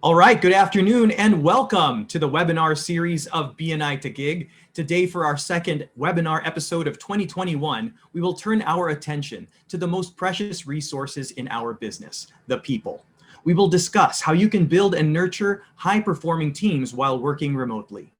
All right, good afternoon and welcome to the webinar series of BNI to Gig. Today for our second webinar episode of 2021, we will turn our attention to the most precious resources in our business, the people. We will discuss how you can build and nurture high-performing teams while working remotely.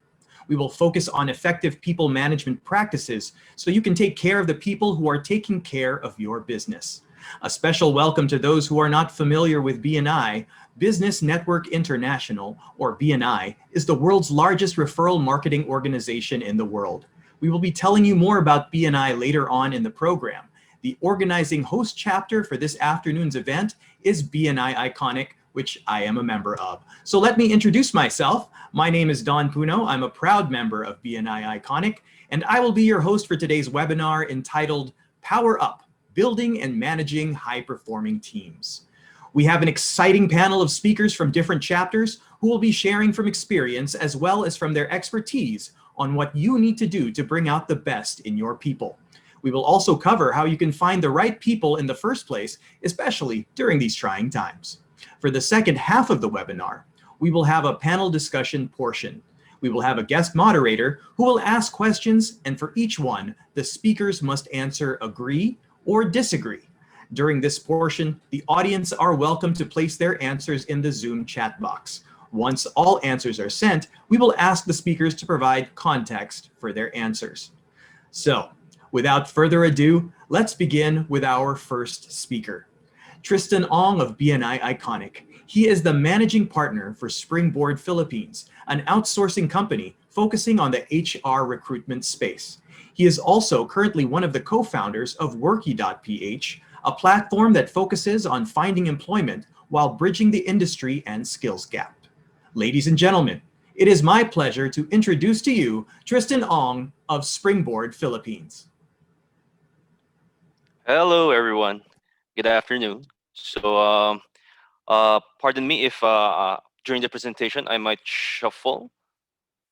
We will focus on effective people management practices so you can take care of the people who are taking care of your business. A special welcome to those who are not familiar with BNI. Business Network International, or BNI, is the world's largest referral marketing organization in the world. We will be telling you more about BNI later on in the program. The organizing host chapter for this afternoon's event is BNI Iconic, which I am a member of. So let me introduce myself. My name is Don Puno. I'm a proud member of BNI Iconic, and I will be your host for today's webinar entitled Power Up, Building and Managing High-Performing Teams. We have an exciting panel of speakers from different chapters who will be sharing from experience as well as from their expertise on what you need to do to bring out the best in your people. We will also cover how you can find the right people in the first place, especially during these trying times. For the second half of the webinar, we will have a panel discussion portion. We will have a guest moderator who will ask questions, and for each one, the speakers must answer agree or disagree. During this portion, the audience are welcome to place their answers in the Zoom chat box. Once all answers are sent, we will ask the speakers to provide context for their answers. So, without further ado, let's begin with our first speaker. Tristan Ong of BNI Iconic. He is the managing partner for Springboard Philippines, an outsourcing company focusing on the HR recruitment space. He is also currently one of the co-founders of Worky.ph, a platform that focuses on finding employment while bridging the industry and skills gap. Ladies and gentlemen, it is my pleasure to introduce to you Tristan Ong of Springboard Philippines. Hello, everyone. Good afternoon. So, pardon me if during the presentation I might shuffle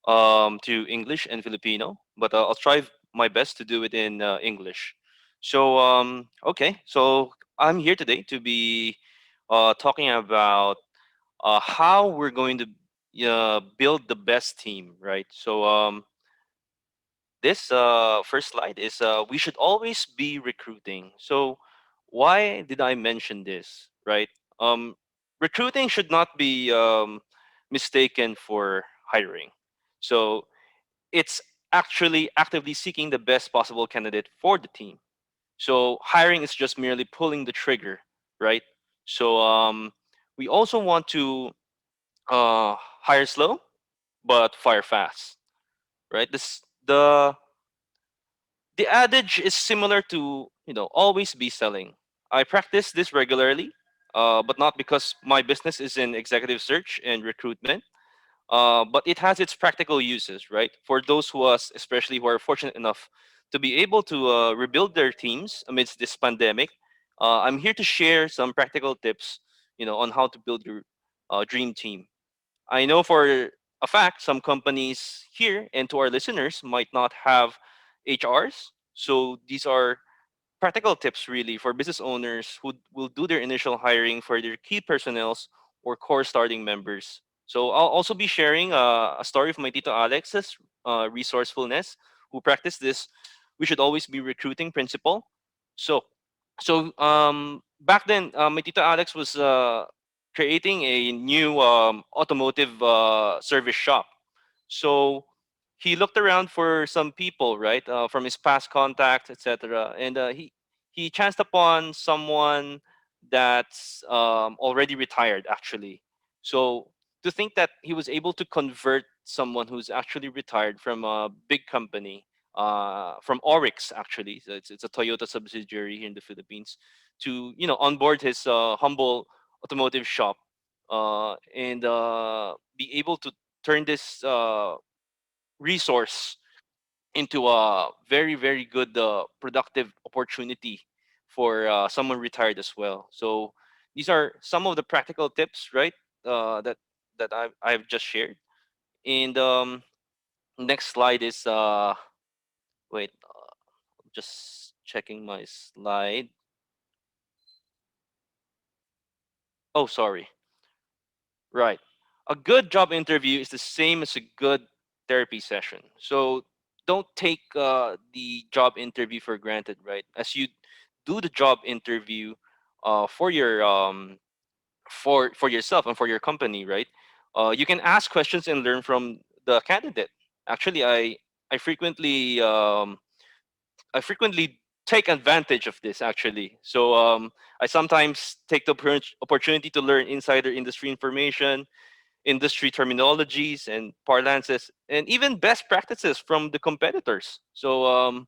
to English and Filipino, but I'll try my best to do it in English. So, okay, so I'm here today to be talking about how we're going to build the best team, right? So, this first slide is we should always be recruiting. So, why did I mention this, right? Um, Recruiting should not be mistaken for hiring. So, it's actually actively seeking the best possible candidate for the team. So hiring is just merely pulling the trigger, right? So we also want to hire slow but fire fast, right? The adage is similar to always be selling. I practice this regularly, but not because my business is in executive search and recruitment. But it has its practical uses, right? For those especially who are fortunate enough to be able to rebuild their teams amidst this pandemic, I'm here to share some practical tips, on how to build your dream team. I know for a fact some companies here and to our listeners might not have HRs, so these are practical tips really for business owners who will do their initial hiring for their key personnels or core starting members. So I'll also be sharing a story of my Tito Alex's resourcefulness, who practiced this. We should always be recruiting principle. So, back then, my Tito Alex was creating a new automotive service shop. So he looked around for some people, right, from his past contacts, etc. And he chanced upon someone that's already retired, actually. So to think that he was able to convert someone who's actually retired from a big company, from Oryx, actually, so it's a Toyota subsidiary here in the Philippines, to onboard his humble automotive shop, and be able to turn this resource into a very very good productive opportunity for someone retired as well. So these are some of the practical tips, right, that I've just shared. And next slide is wait, just checking my slide. Oh, sorry. Right. A good job interview is the same as a good therapy session. So don't take the job interview for granted, right? As you do the job interview for your for yourself and for your company, right? You can ask questions and learn from the candidate. Actually, I frequently I frequently take advantage of this actually. So I sometimes take the opportunity to learn insider industry information, industry terminologies and parlances, and even best practices from the competitors. So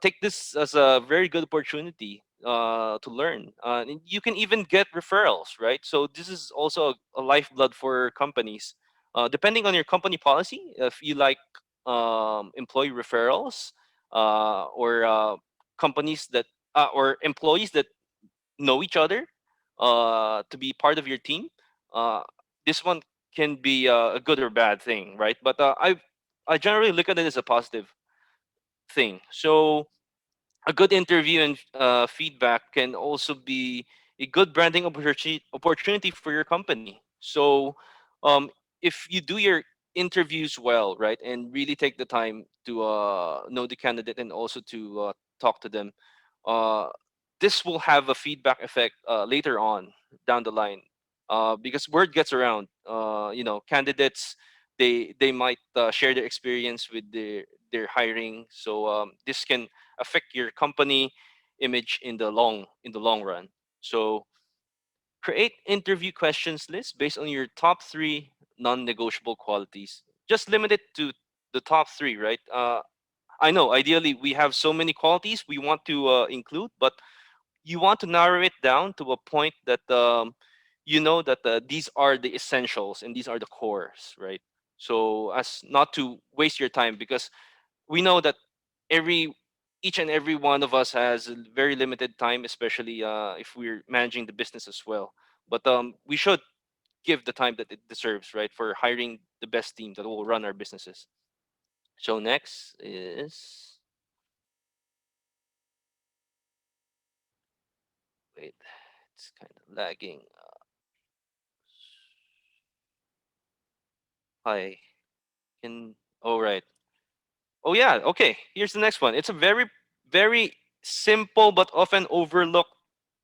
take this as a very good opportunity to learn. And you can even get referrals, right? So this is also a lifeblood for companies. Depending on your company policy, if you like employee referrals or companies that or employees that know each other to be part of your team, uh, this one can be a good or bad thing, right? But I generally look at it as a positive thing. So a good interview and feedback can also be a good branding opportunity for your company. So um, if you do your interviews well, right, and really take the time to know the candidate and also to talk to them, uh, this will have a feedback effect later on down the line, because word gets around. Candidates, they might share their experience with their hiring, so this can affect your company image in the long run. So create interview questions list based on your top three non-negotiable qualities. Just limit it to the top three, right? I know ideally we have so many qualities we want to include, but you want to narrow it down to a point that you know that these are the essentials and these are the cores, right? So as not to waste your time, because we know that every each and every one of us has a very limited time, especially if we're managing the business as well. But we should give the time that it deserves, right, for hiring the best team that will run our businesses. So next is, wait, it's kind of lagging. I can, oh right. Oh yeah, okay. Here's the next one. It's a very simple but often overlooked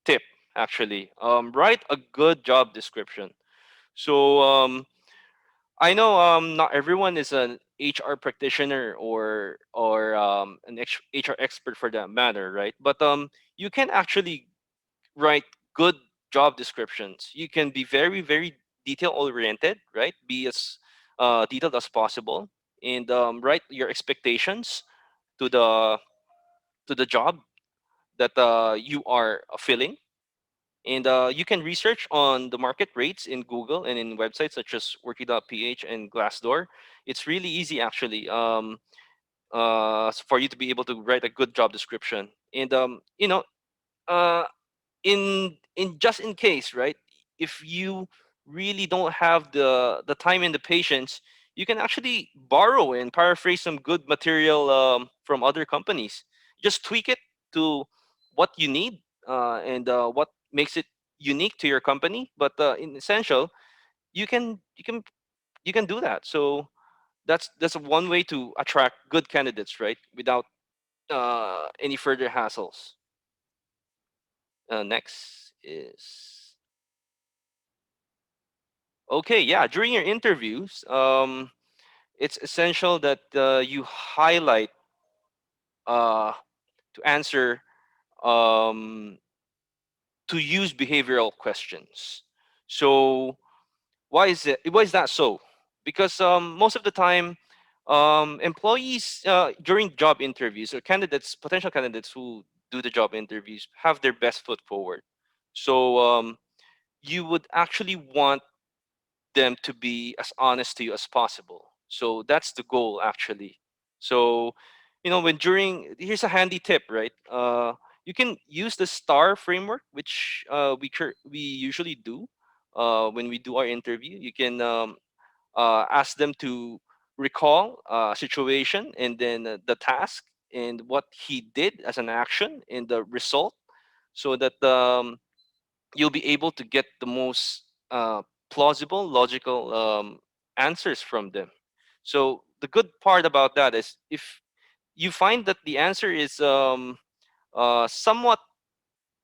tip actually. Write a good job description. So I know not everyone is an HR practitioner or an HR expert for that matter, right? But you can actually write good job descriptions. You can be very detail oriented, right? Be as detailed as possible, and write your expectations to the job that you are filling. And you can research on the market rates in Google and in websites such as Worky.ph and Glassdoor. It's really easy actually for you to be able to write a good job description. And uh, in just in case, right? If you really don't have the time and the patience, you can actually borrow and paraphrase some good material from other companies. Just tweak it to what you need and what makes it unique to your company. But in essential, you can you can you can do that. So that's one way to attract good candidates, right? Without any further hassles. Next is, okay, yeah. During your interviews, it's essential that you highlight uh, to answer um, to use behavioral questions. So why is that so? Because most of the time, employees during job interviews, or potential candidates who do the job interviews, have their best foot forward. So you would actually want them to be as honest to you as possible. So that's the goal actually. So, when during, here's a handy tip, right? You can use the STAR framework, which we usually do when we do our interview. You can ask them to recall a situation and then the task and what he did as an action and the result, so that you'll be able to get the most plausible, logical answers from them. So the good part about that is if you find that the answer is somewhat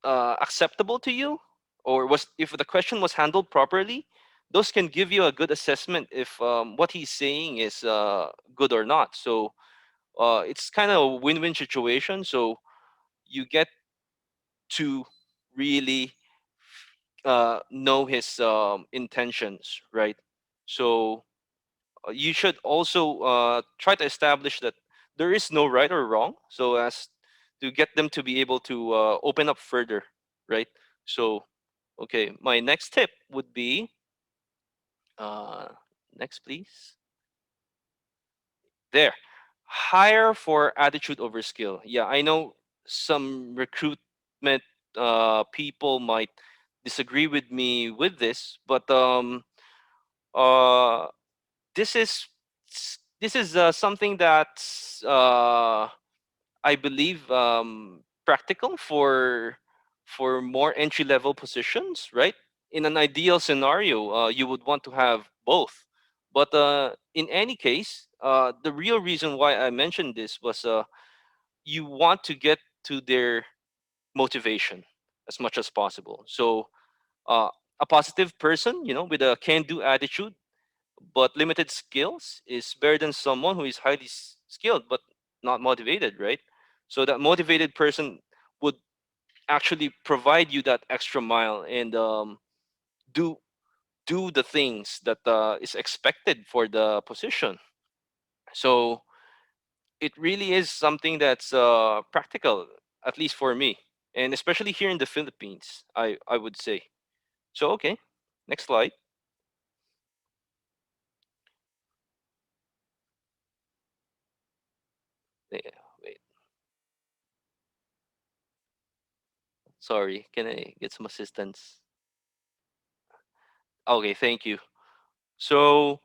acceptable to you, or was if the question was handled properly, those can give you a good assessment if what he's saying is good or not. So it's kind of a win-win situation. So you get to really know his intentions, right? So you should also try to establish that there is no right or wrong, so as to get them to be able to open up further, right? So, okay, my next tip would be uh, next, please. There, hire for attitude over skill. Yeah, I know some recruitment people might disagree with me with this, but uh, this is this is something that's I believe practical for more entry level positions, right? In an ideal scenario, you would want to have both, but in any case, the real reason why I mentioned this was you want to get to their motivation as much as possible. So uh, a positive person, with a can-do attitude but limited skills is better than someone who is highly skilled but not motivated, right? So that motivated person would actually provide you that extra mile and do do the things that is expected for the position. So it really is something that's practical, at least for me, and especially here in the Philippines, I would say. So okay, next slide. Yeah, wait, sorry, can I get some assistance? Okay, thank you. So,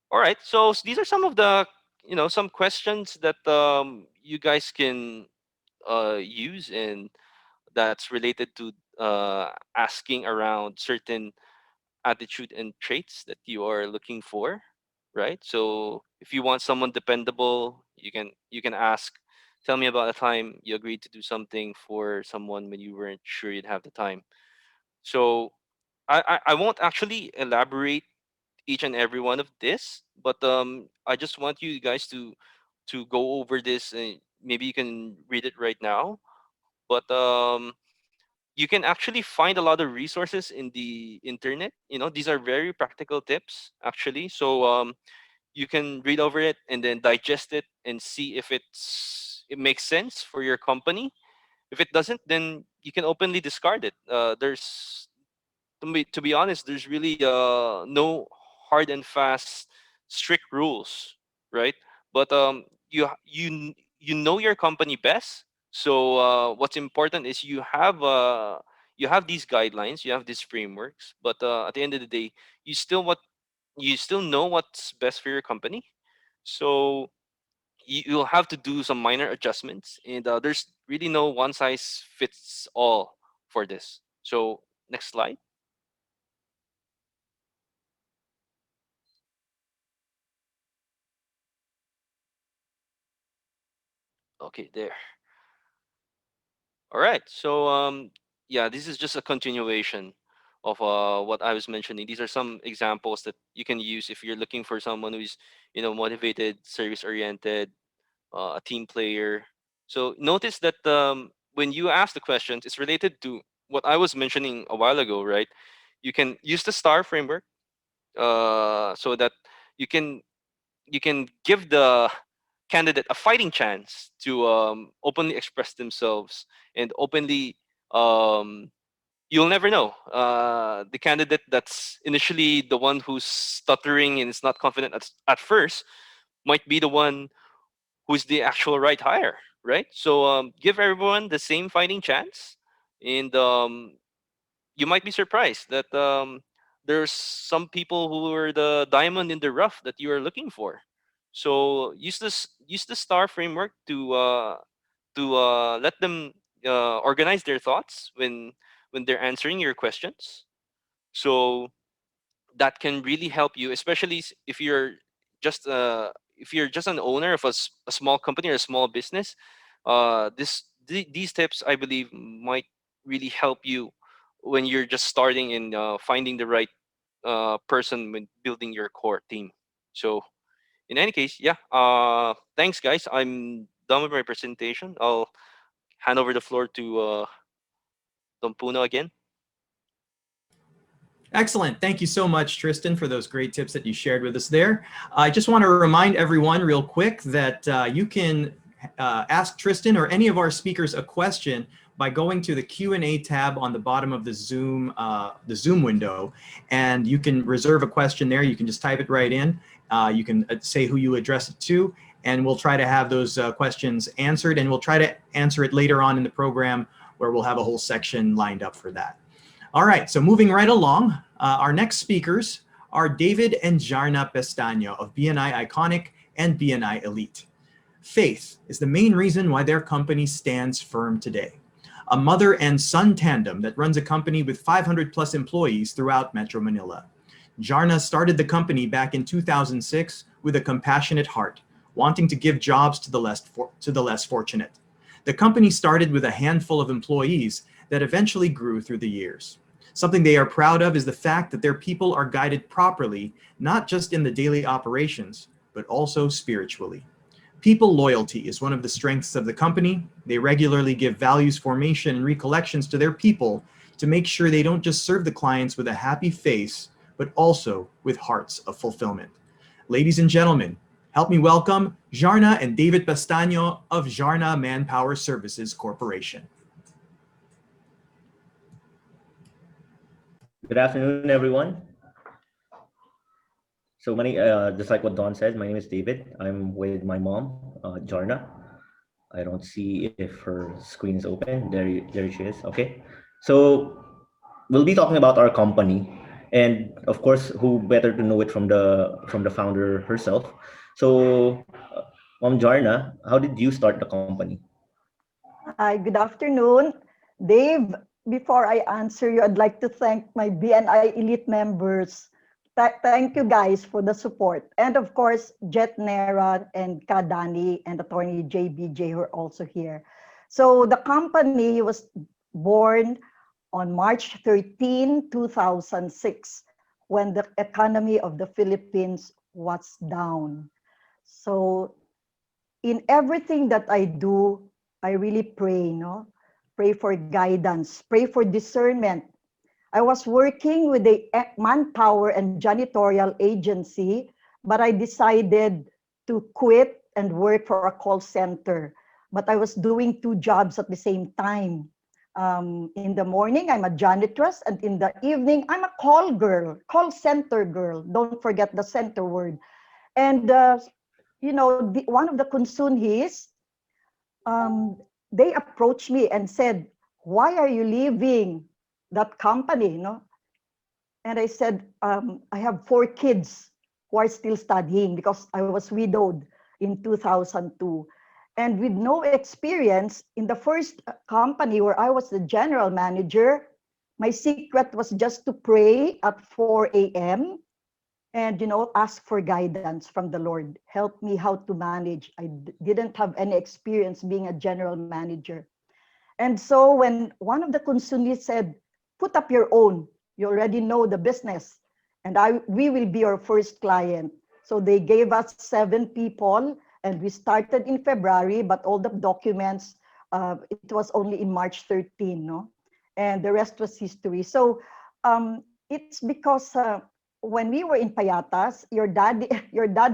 all right. So these are some of the, some questions that you guys can use, and that's related to asking around certain attitude and traits that you are looking for, right? So if you want someone dependable, you can ask, tell me about a time you agreed to do something for someone when you weren't sure you'd have the time. So I won't actually elaborate each and every one of this, but I just want you guys to go over this, and maybe you can read it right now. But you can actually find a lot of resources in the internet. These are very practical tips, actually. So you can read over it and then digest it and see if it makes sense for your company. If it doesn't, then you can openly discard it. There's to be honest, there's really no hard and fast strict rules, right? But you know your company best. So what's important is you have these guidelines, you have these frameworks, but at the end of the day, you still what you still know what's best for your company. So you'll have to do some minor adjustments, and there's really no one size fits all for this. So next slide. Okay, there. All right. So yeah, this is just a continuation of what I was mentioning. These are some examples that you can use if you're looking for someone who's, motivated, service oriented, a team player. So notice that when you ask the questions, it's related to what I was mentioning a while ago, right? You can use the STAR framework so that you can you can give the candidate a fighting chance to openly express themselves and openly you'll never know the candidate that's initially the one who's stuttering and is not confident at first might be the one who's the actual right hire, right? So give everyone the same fighting chance, and you might be surprised that there's some people who are the diamond in the rough that you are looking for. So use the star framework to let them organize their thoughts when they're answering your questions. So that can really help you, especially if you're just an owner of a small company or a small business. These tips, I believe, might really help you when you're just starting and finding the right person when building your core team. So in any case, yeah. Thanks, guys. I'm done with my presentation. I'll hand over the floor to Don Puno again. Excellent. Thank you so much, Tristan, for those great tips that you shared with us there. I just want to remind everyone real quick that you can ask Tristan or any of our speakers a question by going to the Q&A tab on the bottom of the Zoom window, and you can reserve a question there. You can just type it right in. You can say who you address it to, and we'll try to have those questions answered, and we'll try to answer it later on in the program where we'll have a whole section lined up for that. All right, so moving right along, our next speakers are David and Djarna Pestaño of BNI Iconic and BNI Elite. Faith is the main reason why their company stands firm today. A mother and son tandem that runs a company with 500 plus employees throughout Metro Manila. Jarna started the company back in 2006 with a compassionate heart, wanting to give jobs to the less fortunate. The company started with a handful of employees that eventually grew through the years. Something they are proud of is the fact that their people are guided properly, not just in the daily operations, but also spiritually. People loyalty is one of the strengths of the company. They regularly give values formation and recollections to their people to make sure they don't just serve the clients with a happy face, but also with hearts of fulfillment. Ladies and gentlemen, help me welcome Jarna and David Pestaño of Jarna Manpower Services Corporation. Good afternoon, everyone. So just like what Don said, my name is David. I'm with my mom, Jarna. I don't see if her screen is open. There she is. Okay. So we'll be talking about our company, and of course, who better to know it from the founder herself. So, Mom Jarna, how did you start the company? Hi, good afternoon. Dave, before I answer you, I'd like to thank my BNI Elite members. Thank you guys for the support. And of course, Jet Nera and Kadani and attorney JBJ who are also here. So the company was born on March 13, 2006, when the economy of the Philippines was down. So in everything that I do, I really pray, pray for guidance, pray for discernment. I was working with the Manpower and janitorial agency, but I decided to quit and work for a call center. But I was doing two jobs at the same time. In the morning, I'm a janitress, and in the evening, I'm a call center girl. Don't forget the center word. And one of the consunees, they approached me and said, "Why are you leaving that company?" And I said, "I have 4 kids who are still studying," because I was widowed in 2002. And with no experience in the first company where I was the general manager, my secret was just to pray at 4 a.m. and ask for guidance from the Lord. Help me how to manage. I didn't have any experience being a general manager. And so when one of the consunees said, "Put up your own, you already know the business, and we will be your first client." So they gave us 7 people, and we started in February, but all the documents, it was only in March 13, and the rest was history. So it's because when we were in Payatas, your dad,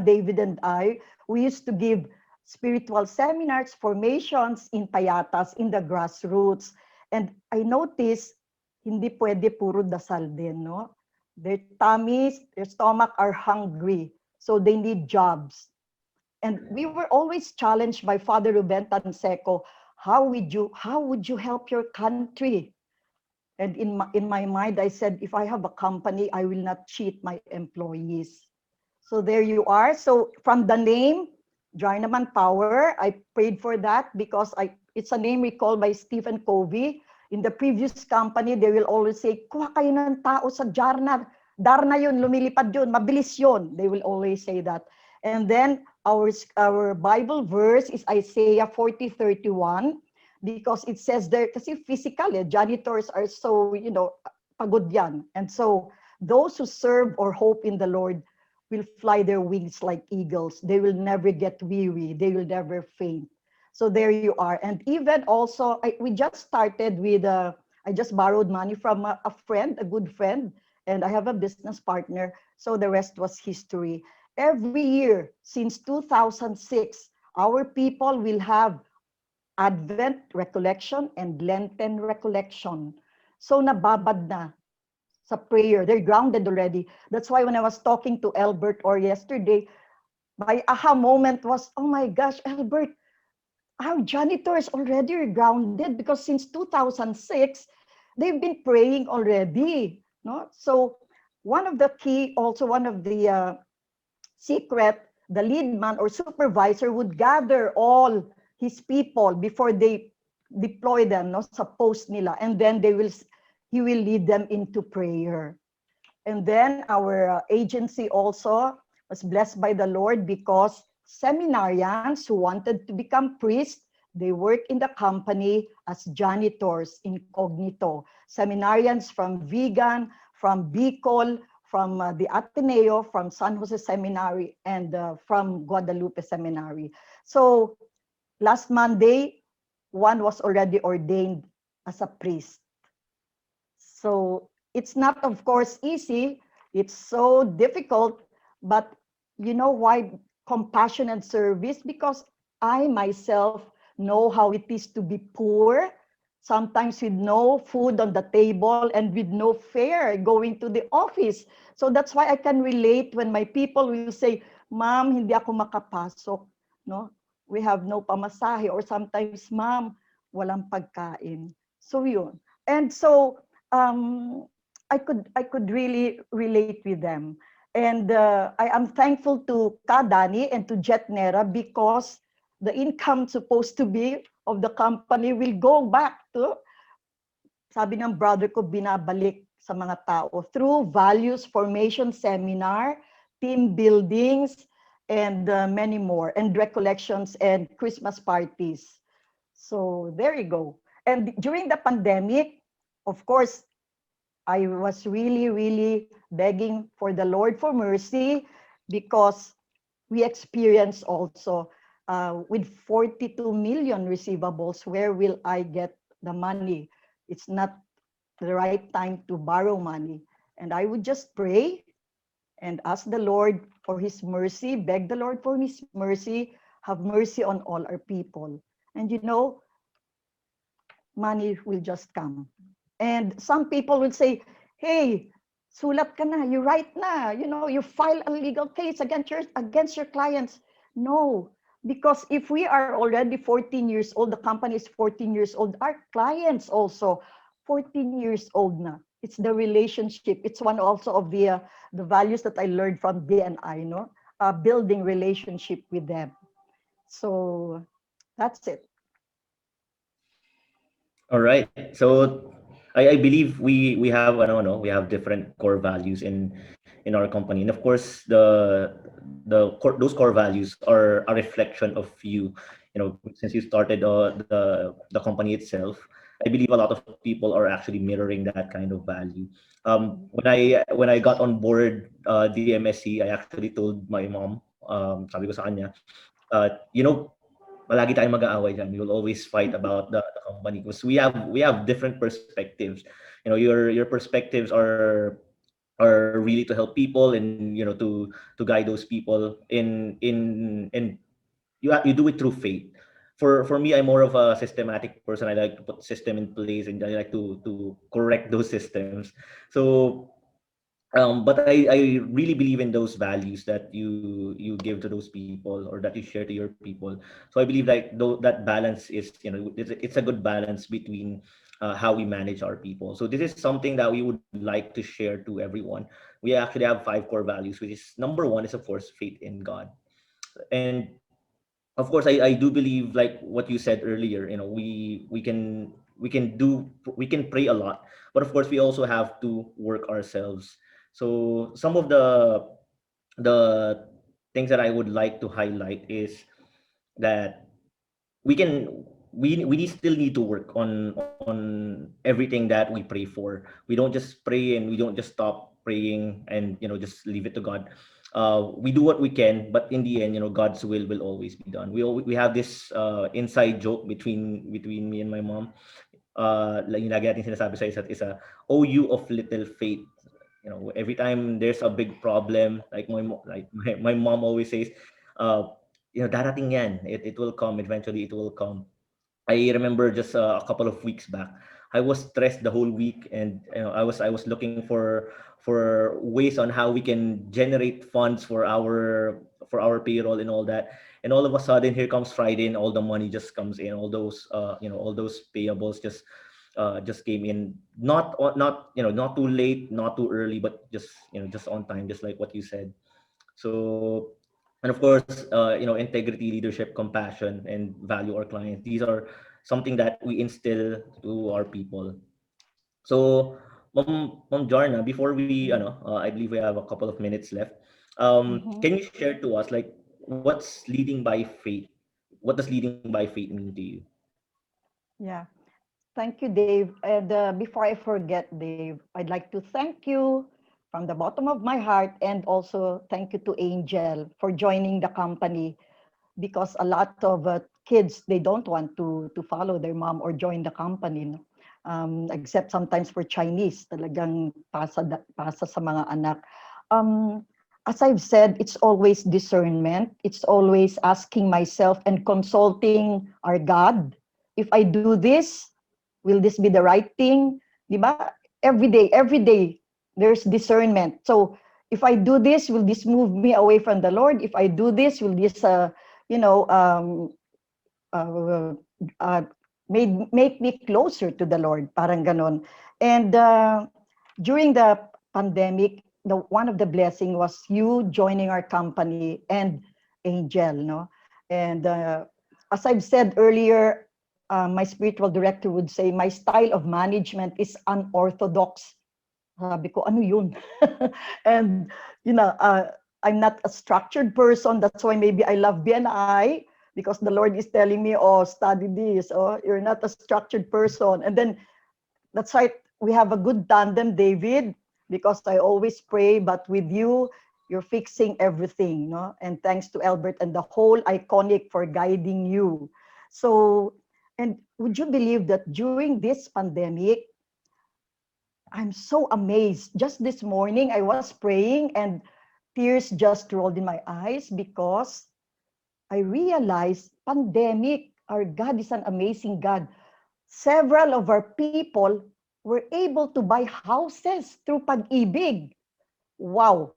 David, and I, we used to give spiritual seminars, formations in Payatas, in the grassroots. And I noticed, hindi pwede puro dasal din, no? Their tummies, their stomach are hungry, so they need jobs. And we were always challenged by Father Ruben Tanseco, how would you help your country? And in my mind, I said, if I have a company, I will not cheat my employees. So there you are. So from the name, Djarna Manpower, I prayed for that because it's a name recalled by Stephen Covey. In the previous company, they will always say, "Kuha kayo ng tao sa Djarna. Darna yun, lumilipad yun, mabilis yun. They will always say that. And then our Bible verse is Isaiah 40:31, because it says there, kasi physical, janitors are so, pagod yan. And so those who serve or hope in the Lord will fly their wings like eagles. They will never get weary. They will never faint. So there you are. And even also, we just started with, I just borrowed money from a friend, a good friend, and I have a business partner. So the rest was history. Every year since 2006, our people will have Advent recollection and Lenten recollection. So nababad na sa prayer. They're grounded already. That's why when I was talking to Albert or yesterday, my aha moment was, oh my gosh, Albert, our janitors already are grounded, because since 2006, they've been praying already. No? So one of the key, also one of the secret, the lead man or supervisor would gather all his people before they deploy them, no, sa post nila, and then he will lead them into prayer. And then our agency also was blessed by the Lord, because seminarians who wanted to become priests, they work in the company as janitors incognito. Seminarians from Vigan, from Bicol, from the Ateneo, from San Jose Seminary, and from Guadalupe Seminary. So last Monday, one was already ordained as a priest. So it's not, of course, easy. It's so difficult, but you know why compassion and service? Because I myself know how it is to be poor, sometimes with no food on the table and with no fare going to the office. So that's why I can relate when my people will say, Ma'am, hindi ako makapasok. No? We have no pamasahe. Or sometimes, Ma'am, walang pagkain. So yun. And so I could really relate with them. And I am thankful to Kadani and to Jetnera, because the income supposed to be of the company will go back to, sabi ng brother ko, binabalik sa mga tao through values formation seminar, team buildings, and many more, and recollections and Christmas parties. So there you go. And during the pandemic, of course, I was really, really begging for the Lord for mercy, because we experienced also with 42 million receivables, where will I get the money? It's not the right time to borrow money. And I would just pray and ask the Lord for his mercy, beg the Lord for his mercy, have mercy on all our people. And you know, money will just come. And some people will say, hey, sulat ka na, you write na, you file a legal case against your clients. No, because if we are already 14 years old, the company is 14 years old, our clients also 14 years old na. It's the relationship. It's one also of the values that I learned from BNI, building relationship with them. So that's it. All right. So I believe we have, I don't know, we have different core values in our company, and of course those core values are a reflection of you. Since you started the company itself, I believe a lot of people are actually mirroring that kind of value. When I got on board the MSC, I actually told my mom, sabi ko sa kanya, palagi tayong mag-aaway dyan. We will always fight about the company, because we have different perspectives. Your perspectives are really to help people, and to guide those people in you do it through faith. For me, I'm more of a systematic person. I like to put system in place, and I like to correct those systems. So but I really believe in those values that you give to those people, or that you share to your people. So I believe like that balance is, it's a good balance between how we manage our people. So this is something that we would like to share to everyone. We actually have 5 core values, which is number 1 is of course faith in God. And of course I do believe, like what you said earlier, we can pray a lot, but of course we also have to work ourselves So some of the things that I would like to highlight is that we can we still need to work on everything that we pray for. We don't just pray and we don't just stop praying and just leave it to God. We do what we can, but in the end, God's will always be done. We have this inside joke between me and my mom. Lagi natin sinasabi sa isa't isa, oh, you of little faith. Every time there's a big problem, like my mom always says, darating yan. It will come eventually. It will come. I remember just a couple of weeks back, I was stressed the whole week, and I was looking for ways on how we can generate funds for our payroll and all that. And all of a sudden, here comes Friday, and all the money just comes in. All those payables just came in, not too late, not too early, but just on time, just like what you said. So, and of course, integrity, leadership, compassion, and value our clients. These are something that we instill to our people. So, Mom Jarna, before I believe we have a couple of minutes left. Mhm. Can you share to us, like, what's leading by faith? What does leading by faith mean to you? Yeah. Thank you, Dave. And before I forget, Dave, I'd like to thank you from the bottom of my heart, and also thank you to Angel for joining the company, because a lot of kids, they don't want to follow their mom or join the company, no? Except sometimes for Chinese, talagang pasa sa mga anak. As I've said, it's always discernment. It's always asking myself and consulting our God. If I do this, will this be the right thing? Di ba? Every day, there's discernment. So if I do this, will this move me away from the Lord? If I do this, will this, you know, uh, uh, make me closer to the Lord? Parang ganon. And during the pandemic, one of the blessing was you joining our company and Angel, no? And as I've said earlier, my spiritual director would say, my style of management is unorthodox. Sabi ko, ano yun? And, I'm not a structured person. That's why maybe I love BNI, because the Lord is telling me, oh, study this. Oh, you're not a structured person. And then that's right. We have a good tandem, David, because I always pray, but with you, you're fixing everything, no? And thanks to Albert and the whole Iconic for guiding you. So, and would you believe that during this pandemic, I'm so amazed. Just this morning, I was praying and tears just rolled in my eyes, because I realized pandemic, our God is an amazing God. Several of our people were able to buy houses through Pag-ibig. Wow,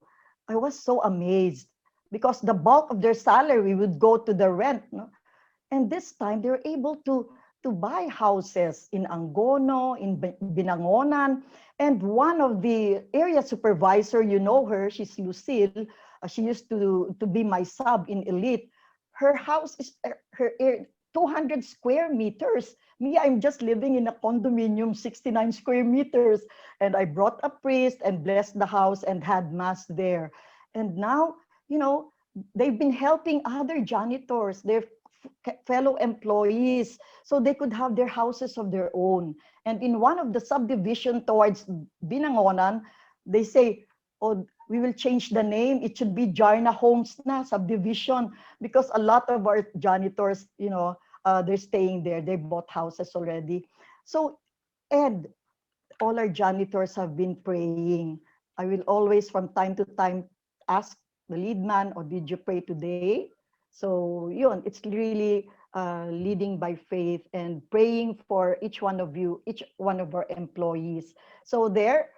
I was so amazed, because the bulk of their salary would go to the rent, no? And this time they were able to buy houses in Angono, in Binangonan. And one of the area supervisor, you know her, she's Lucille. She used to be my sub in Elite. Her house is 200 square meters. Me, I'm just living in a condominium, 69 square meters. And I brought a priest and blessed the house and had mass there. And now, they've been helping other janitors, their fellow employees, so they could have their houses of their own. And in one of the subdivision towards Binangonan, they say, oh, we will change the name. It should be Jarna Homes na subdivision, because a lot of our janitors, they're staying there. They bought houses already. So, Ed, all our janitors have been praying. I will always, from time to time, ask the lead man, or did you pray today? So, yun, it's really leading by faith and praying for each one of you, each one of our employees. So there,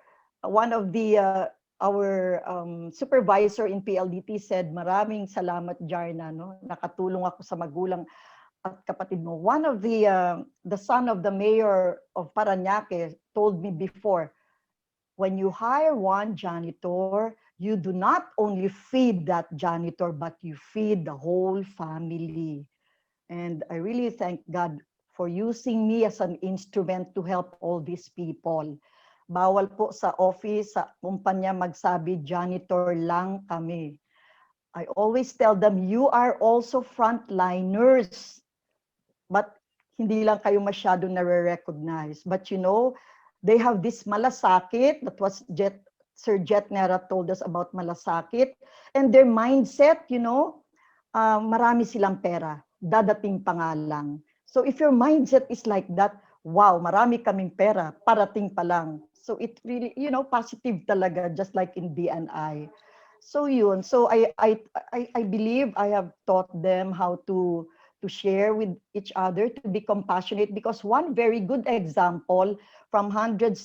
one of the our supervisor in PLDT said, maraming salamat, Jarna, no? Nakatulong ako sa magulang at kapatid mo. One of the son of the mayor of Parañaque told me before, when you hire one janitor, you do not only feed that janitor, but you feed the whole family. And I really thank God for using me as an instrument to help all these people. bawal po sa office, sa kumpanya magsabi, janitor lang kami. I always tell them, you are also frontliners. But hindi lang kayo masyado nare-recognize. But you know, they have this malasakit, that was Sir Nera told us about malasakit, and their mindset, you know, marami silang pera, dadating pa nga lang. So if your mindset is like that, wow, marami kaming pera, parating pa lang. So it really, you know, positive talaga, just like in BNI. So yun, so I believe I have taught them how to share with each other, to be compassionate, because one very good example, from 169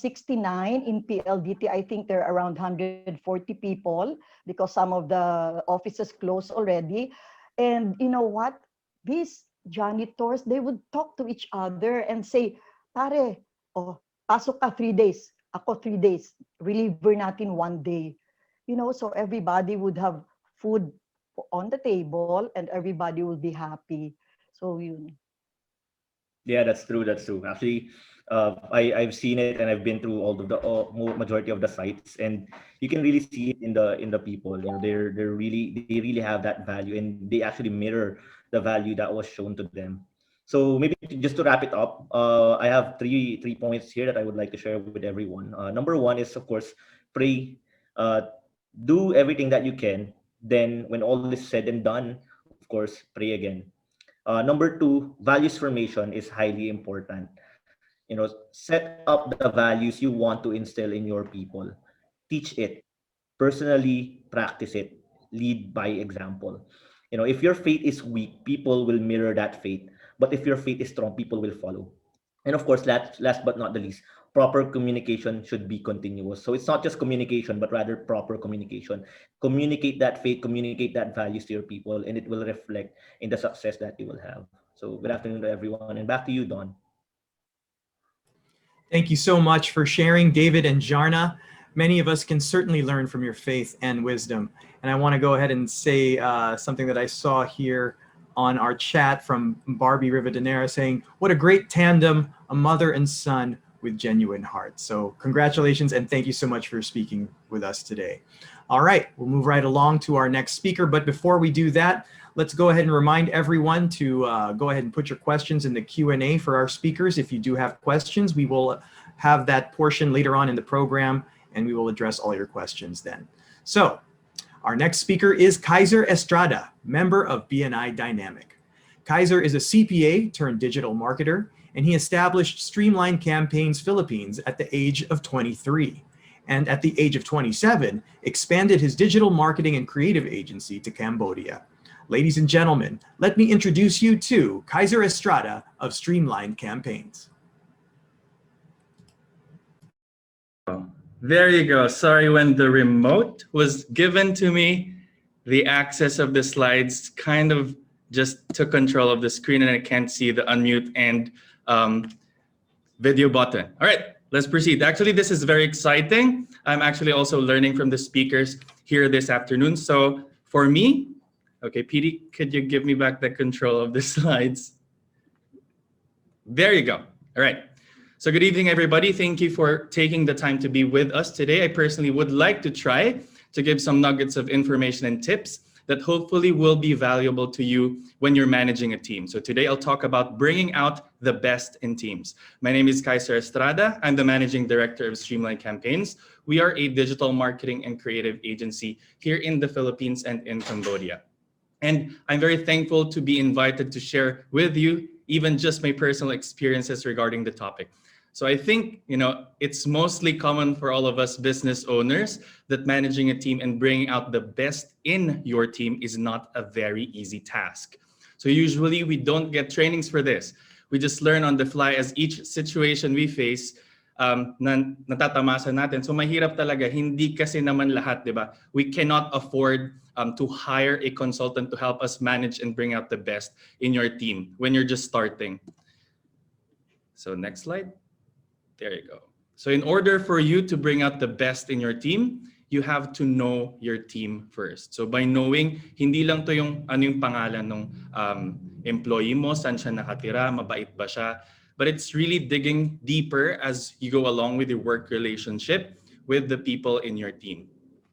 in PLDT, I think there are around 140 people because some of the offices closed already. And you know what? These janitors, they would talk to each other and say, pare, oh, pasok ka 3 days, ako 3 days, reliever natin 1 day. You know, so everybody would have food on the table and everybody will be happy. So yun. Yeah, that's true. That's true. Actually, I've seen it and I've been through all of the majority of the sites, and you can really see it in the people. You know, they really have that value, and they actually mirror the value that was shown to them. So maybe just to wrap it up, I have three points here that I would like to share with everyone. Number one is, of course, pray. Do everything that you can. Then, when all is said and done, of course, pray again. Number two, values formation is highly important. You know, set up the values you want to instill in your people. Teach it. Personally, practice it. Lead by example. You know, if your faith is weak, people will mirror that faith. But if your faith is strong, people will follow. And of course, last but not the least, proper communication should be continuous. So it's not just communication, but rather proper communication. Communicate that faith, communicate that values to your people, and it will reflect in the success that you will have. So good afternoon to everyone, and back to you, Don. Thank you so much for sharing, David and Jarna. Many of us can certainly learn from your faith and wisdom. And I want to go ahead and say something that I saw here on our chat from Barbie Rivadeneira saying, what a great tandem, a mother and son with genuine heart. So congratulations and thank you so much for speaking with us today. All right, we'll move right along to our next speaker. But before we do that, let's go ahead and remind everyone to go ahead and put your questions in the Q&A for our speakers. If you do have questions, we will have that portion later on in the program and we will address all your questions then. So our next speaker is Kaiser Estrada, member of BNI Dynamic. Kaiser is a CPA turned digital marketer, and he established Streamlined Campaigns Philippines at the age of 23. And at the age of 27, expanded his digital marketing and creative agency to Cambodia. Ladies and gentlemen, let me introduce you to Kaiser Estrada of Streamlined Campaigns. There you go. Sorry, when the remote was given to me, the access of the slides kind of just took control of the screen and I can't see the unmute and video button. All right, let's proceed. Actually, this is very exciting. I'm actually also learning from the speakers here this afternoon. So for me, okay, PD, could you give me back the control of the slides? There you go. All right. So good evening, everybody. Thank you for taking the time to be with us today. I personally would like to try to give some nuggets of information and tips that hopefully will be valuable to you when you're managing a team. So today I'll talk about bringing out the best in teams. My name is Kaiser Estrada. I'm the Managing Director of Streamlined Campaigns. We are a digital marketing and creative agency here in the Philippines and in Cambodia. And I'm very thankful to be invited to share with you even just my personal experiences regarding the topic. So I think, you know, it's mostly common for all of us business owners that managing a team and bringing out the best in your team is not a very easy task. So usually we don't get trainings for this. We just learn on the fly as each situation we face natatamasan natin. So mahirap talaga, hindi kasi naman lahat, di ba? We cannot afford to hire a consultant to help us manage and bring out the best in your team when you're just starting. So next slide. There you go. So in order for you to bring out the best in your team, you have to know your team first. So by knowing, hindi lang to yung ano yung pangalan ng employee mo, saan siya nakatira, mabait ba siya. but it's really digging deeper as you go along with your work relationship with the people in your team.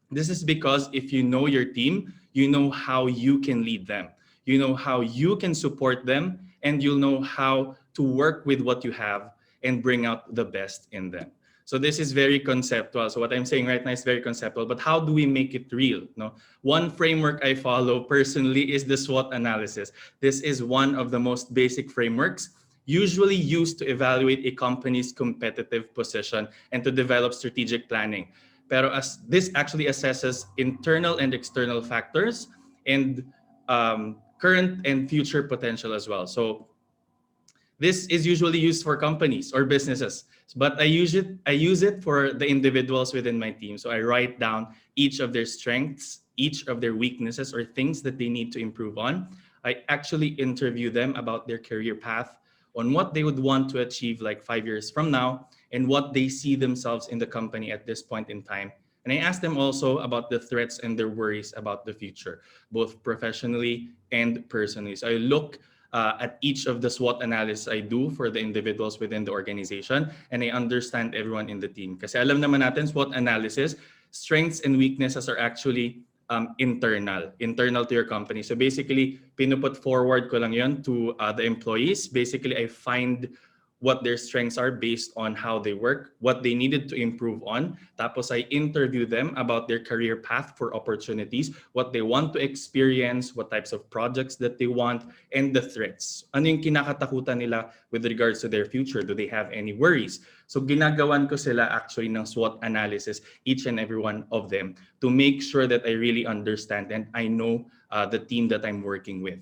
This is because if you know your team, you know how you can lead them. You know how you can support them, and you'll know how to work with what you have and bring out the best in them. So this is very conceptual. So what I'm saying right now is very conceptual, but how do we make it real? No? One framework I follow personally is the SWOT analysis. This is one of the most basic frameworks usually used to evaluate a company's competitive position and to develop strategic planning. Pero as this actually assesses internal and external factors and current and future potential as well. So this is usually used for companies or businesses, but I use it for the individuals within my team. So I write down each of their strengths, each of their weaknesses or things that they need to improve on. I actually interview them about their career path, on what they would want to achieve like 5 years from now, and what they see themselves in the company at this point in time. And I ask them also about the threats and their worries about the future, both professionally and personally. So I look at each of the SWOT analysis I do for the individuals within the organization, and I understand everyone in the team. Kasi alam naman natin, SWOT analysis, strengths and weaknesses are actually internal to your company. So basically, pinuput forward ko lang yun to the employees. Basically, I find what their strengths are based on how they work, what they needed to improve on. Tapos I interview them about their career path for opportunities, what they want to experience, what types of projects that they want, and the threats. Ano yung kinakatakutan nila with regards to their future? Do they have any worries? So ginagawan ko sila actually ng SWOT analysis, each and every one of them, to make sure that I really understand and I know the team that I'm working with.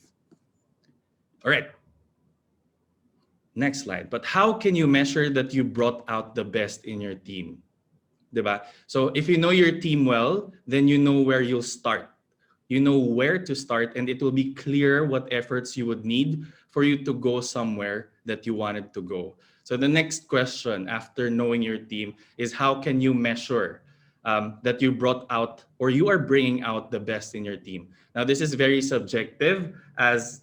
All right. Next slide. But how can you measure that you brought out the best in your team? Diba? So if you know your team well, then you know where you'll start. You know where to start, and it will be clear what efforts you would need for you to go somewhere that you wanted to go. So the next question after knowing your team is, how can you measure that you brought out or you are bringing out the best in your team? Now, this is very subjective as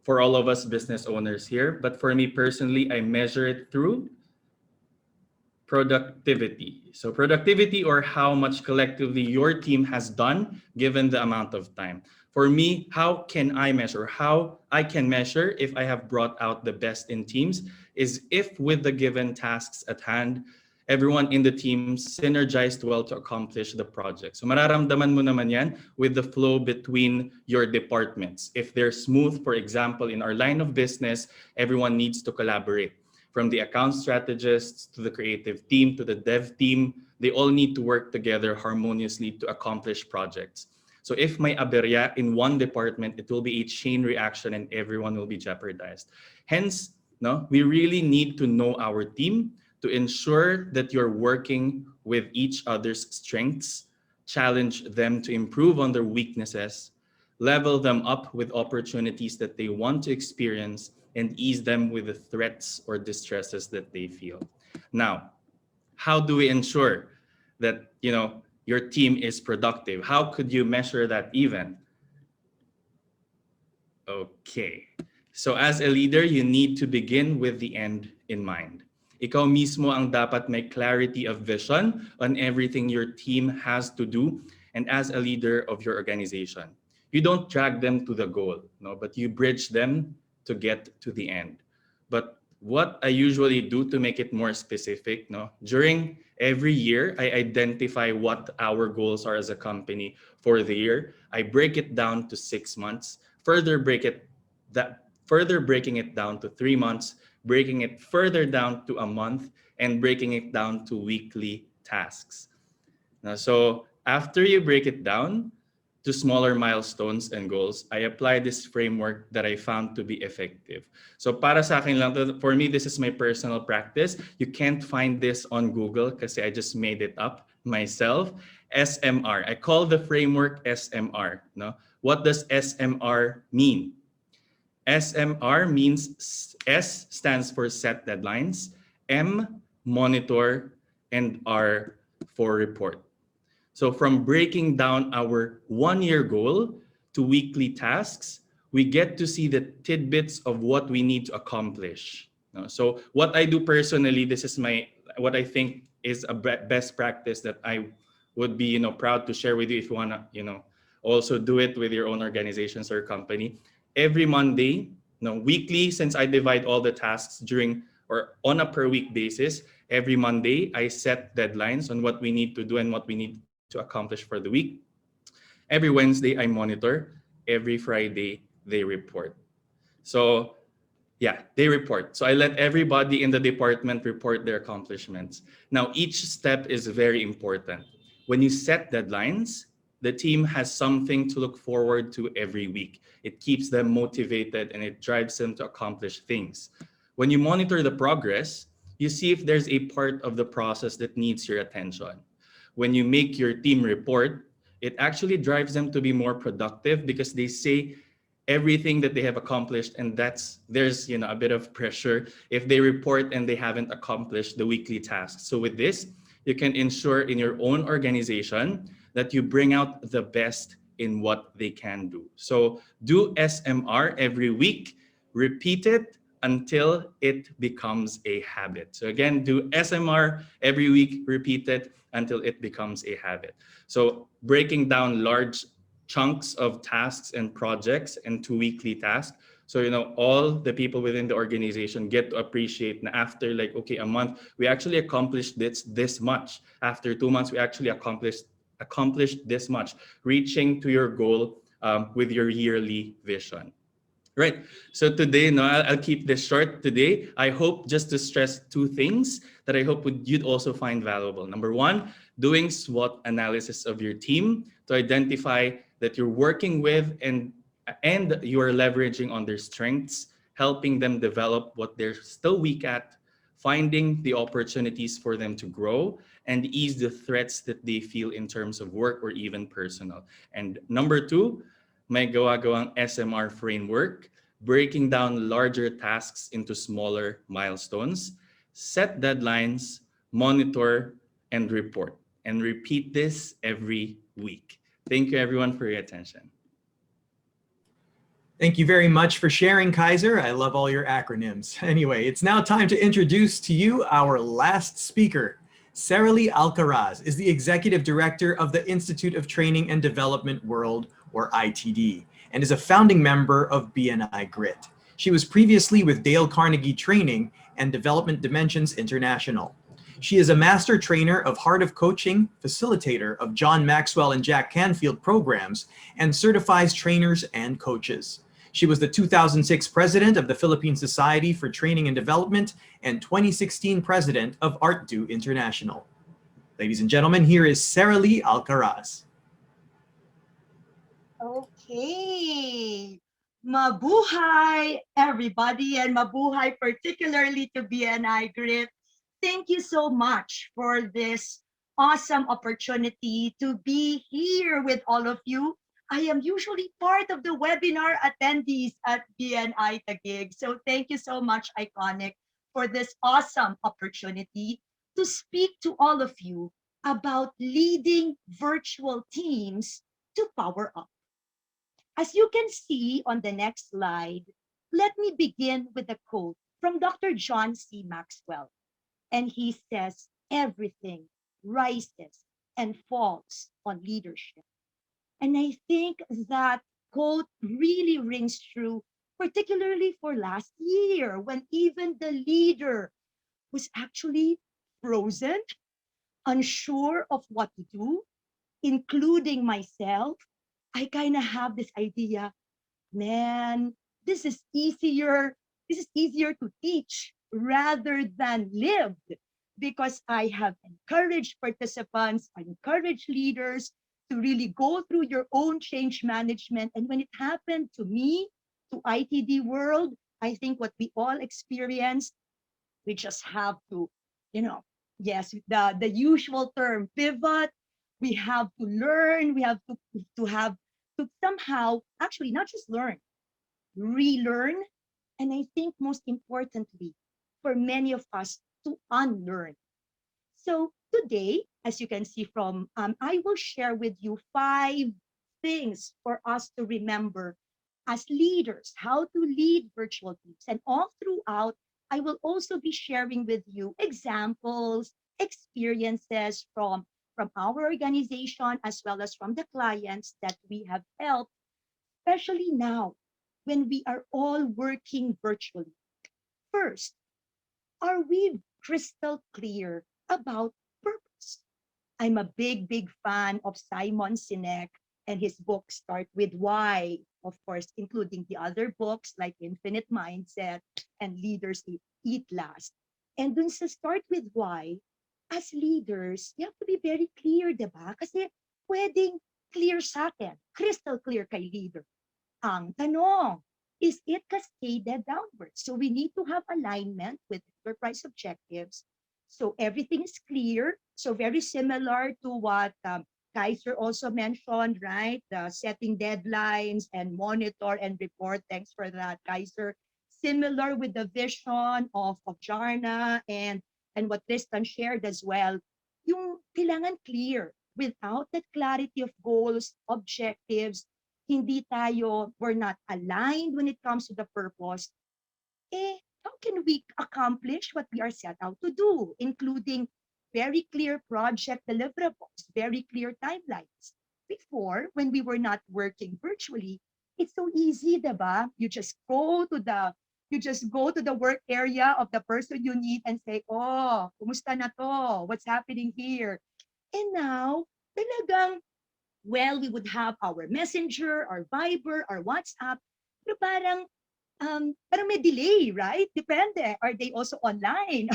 for all of us business owners here, but for me personally, I measure it through productivity. So productivity, or how much collectively your team has done given the amount of time. For me, how can I measure? How I can measure if I have brought out the best in teams is if with the given tasks at hand, everyone in the team synergized well to accomplish the project. So mararamdaman mo naman yan with the flow between your departments. If they're smooth, for example, in our line of business, everyone needs to collaborate. From the account strategists to the creative team to the dev team, they all need to work together harmoniously to accomplish projects. So if may aberya in one department, it will be a chain reaction and everyone will be jeopardized. Hence, we really need to know our team to ensure that you're working with each other's strengths, challenge them to improve on their weaknesses, level them up with opportunities that they want to experience, and ease them with the threats or distresses that they feel. Now, how do we ensure that your team is productive? How could you measure that even? Okay, so as a leader, you need to begin with the end in mind. Ikaw mismo ang dapat may clarity of vision on everything your team has to do, and as a leader of your organization. You don't drag them to the goal, but you bridge them to get to the end. But what I usually do to make it more specific, during every year, I identify what our goals are as a company for the year. I break it down to 6 months, further breaking it down to 3 months, breaking it further down to a month, and breaking it down to weekly tasks. Now, so after you break it down to smaller milestones and goals, I apply this framework that I found to be effective. So para sa akin lang, for me, this is my personal practice. You can't find this on Google kasi I just made it up myself. SMR. I call the framework SMR. What does SMR mean? SMR means S stands for set deadlines, M, monitor, and R for report. So from breaking down our 1-year goal to weekly tasks, we get to see the tidbits of what we need to accomplish. No? So what I do personally, this is what I think is a best practice that I would be, proud to share with you if you wanna, also do it with your own organizations or company. Every Monday, weekly, since I divide all the tasks during or on a per week basis, every Monday I set deadlines on what we need to do and what we need to accomplish for the week. Every Wednesday I monitor. Every Friday they report. So yeah, they report. So I let everybody in the department report their accomplishments. Now, each step is very important. When you set deadlines, the team has something to look forward to every week. It keeps them motivated and it drives them to accomplish things. When you monitor the progress, you see if there's a part of the process that needs your attention. When you make your team report, it actually drives them to be more productive because they say everything that they have accomplished, and there's a bit of pressure if they report and they haven't accomplished the weekly tasks. So with this, you can ensure in your own organization that you bring out the best in what they can do. So do SMR every week, repeat it until it becomes a habit. So again, do SMR every week, repeat it until it becomes a habit. So breaking down large chunks of tasks and projects into weekly tasks. So, all the people within the organization get to appreciate and after a month, we actually accomplished this much. After 2 months, we actually accomplished this much, reaching to your goal with your yearly vision. Right. So today, I'll keep this short today. I hope just to stress two things that I hope you'd also find valuable. Number one, doing SWOT analysis of your team to identify that you're working with and you are leveraging on their strengths, helping them develop what they're still weak at, finding the opportunities for them to grow, and ease the threats that they feel in terms of work or even personal. And number two, may gawa-gawang SMR framework, breaking down larger tasks into smaller milestones, set deadlines, monitor, and report. And repeat this every week. Thank you everyone for your attention. Thank you very much for sharing, Kaiser. I love all your acronyms. Anyway, it's now time to introduce to you our last speaker. Serely Alcaraz is the Executive Director of the Institute of Training and Development World, or ITD, and is a founding member of BNI Grit. She was previously with Dale Carnegie Training and Development Dimensions International. She is a master trainer of Heart of Coaching, facilitator of John Maxwell and Jack Canfield programs, and certifies trainers and coaches. She was the 2006 president of the Philippine Society for Training and Development and 2016 president of ArtDo International. Ladies and gentlemen, here is Serely Alcaraz. Okay. Mabuhay, everybody, and mabuhay particularly to BNI Grit. Thank you so much for this awesome opportunity to be here with all of you. I am usually part of the webinar attendees at BNI Taguig. So thank you so much, Iconic, for this awesome opportunity to speak to all of you about leading virtual teams to power up. As you can see on the next slide, let me begin with a quote from Dr. John C. Maxwell. And he says, everything rises and falls on leadership. And I think that quote really rings true, particularly for last year, when even the leader was actually frozen, unsure of what to do, including myself. I kind of have this idea, man, this is easier to teach rather than lived, because I have encouraged participants, I encourage leaders to really go through your own change management. And when it happened to me, to ITDWorld, I think what we all experienced, we just have to, yes, the usual term, pivot. We have to learn, we have to somehow, actually not just learn, relearn, and I think most importantly, for many of us to unlearn. So today, as you can see from, I will share with you 5 things for us to remember as leaders, how to lead virtual teams. And all throughout I will also be sharing with you examples, experiences from our organization as well as from the clients that we have helped, especially now when we are all working virtually. First, are we crystal clear about purpose? I'm a big fan of Simon Sinek and his book Start With Why, of course, including the other books like Infinite Mindset and Leaders Eat Last. And dun sa Start With Why, as leaders, you have to be very clear, diba? Kasi pwedeng clear sa akin, crystal clear kay leader. Ang tanong, is it cascaded downwards? So we need to have alignment with enterprise objectives. So everything is clear. So very similar to what Kaiser also mentioned, right? The setting deadlines and monitor and report. Thanks for that, Kaiser. Similar with the vision of Jarna and what Tristan shared as well. Yung kailangan clear. Without that clarity of goals, objectives, we're not aligned when it comes to the purpose, how can we accomplish what we are set out to do, including very clear project deliverables, very clear timelines? Before, when we were not working virtually, it's so easy, diba? You just go to the work area of the person you need and say, oh, kumusta na to? What's happening here? And now, talagang, well, we would have our Messenger, our Viber, our WhatsApp, pero parang may delay, right? Depende. Are they also online?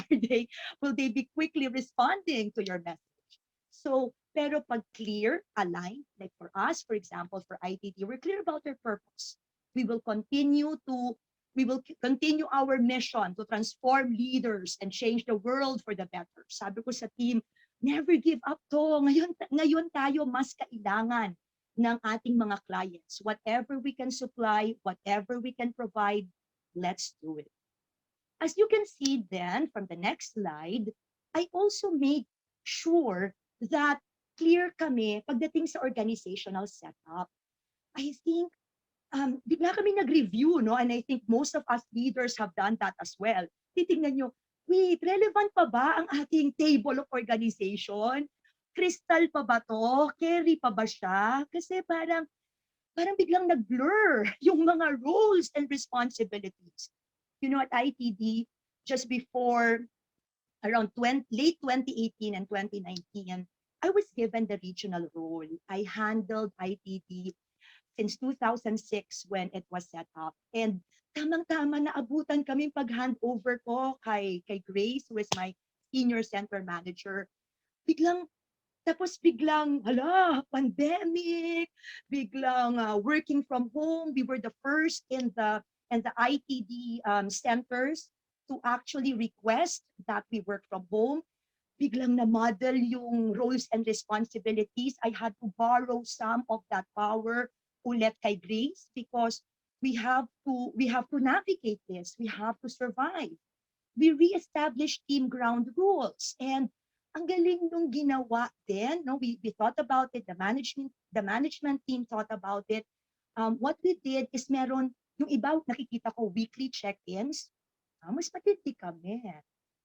Will they be quickly responding to your message? So, pero pag clear, aligned, like for us, for example, for ITD, we're clear about our purpose. We will continue our mission to transform leaders and change the world for the better. Sabi ko sa team, never give up to. Ngayon tayo mas kailangan ng ating mga clients. Whatever we can supply, whatever we can provide, let's do it. As you can see then from the next slide, I also made sure that clear kami pagdating sa organizational setup. I think bigla kami nag-review, no? And I think most of us leaders have done that as well. Titingnan nyo, wait, relevant pa ba ang ating table of organization? Crystal pa ba to? Carry pa ba siya? Kasi parang biglang nag-blur yung mga roles and responsibilities. You know, at ITD, just before around late 2018 and 2019, I was given the regional role. I handled ITD since 2006 when it was set up. And tamang-tama naabutan kami pag-handover ko kay Grace, who is my senior center manager. Biglang, pandemic, biglang working from home. We were the first in the ITD centers to actually request that we work from home. Biglang na-model yung roles and responsibilities. I had to borrow some of that power ulit kay Grace because we have to navigate this. We have to survive. We re-established team ground rules, and ang galing nung ginawa din. No, we thought about it. The management team thought about it. What we did is meron yung iba nakikita ko weekly check-ins. Mas matindi kami.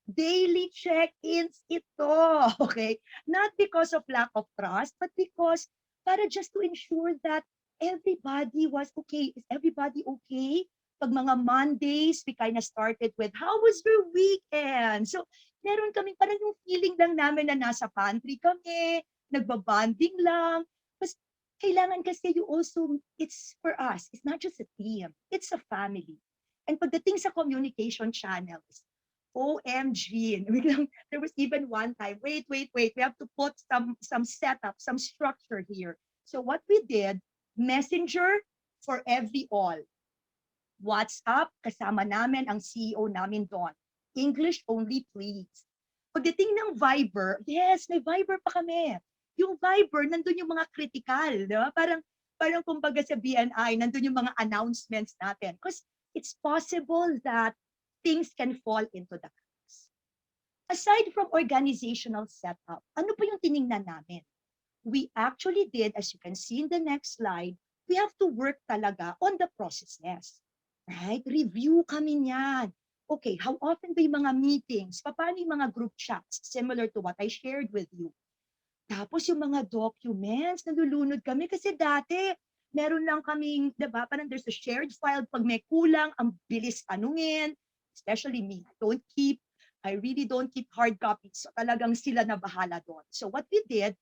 Daily check-ins ito, okay? Not because of lack of trust, but because para just to ensure that everybody was okay. Is everybody okay? Pag mga Mondays, we kind of started with, how was your weekend? So, meron kami parang yung feeling lang namin na nasa pantry kami, nagbabanding lang. Mas kailangan kasi you also, it's for us, it's not just a team, it's a family. And pagdating sa communication channels, OMG, there was even one time, wait, we have to put some setup, some structure here. So what we did, Messenger for every all. WhatsApp, kasama namin ang CEO namin doon. English only, please. Pagdating ng Viber, yes, may Viber pa kami. Yung Viber, nandun yung mga critical, diba? Parang kumbaga sa BNI, nandun yung mga announcements natin. Because it's possible that things can fall into the cracks. Aside from organizational setup, ano pa yung tiningnan namin? We actually did, as you can see in the next slide, we have to work talaga on the processes. Right? Review kami niyan. okay, how often ba yung mga meetings? Paano yung mga group chats? Similar to what I shared with you. Tapos yung mga documents, nalulunod kami kasi dati, meron lang kaming, diba, parang there's a shared file. Pag may kulang, ang bilis tanungin. Especially me, I really don't keep hard copies. So talagang sila na bahala doon. So what we did,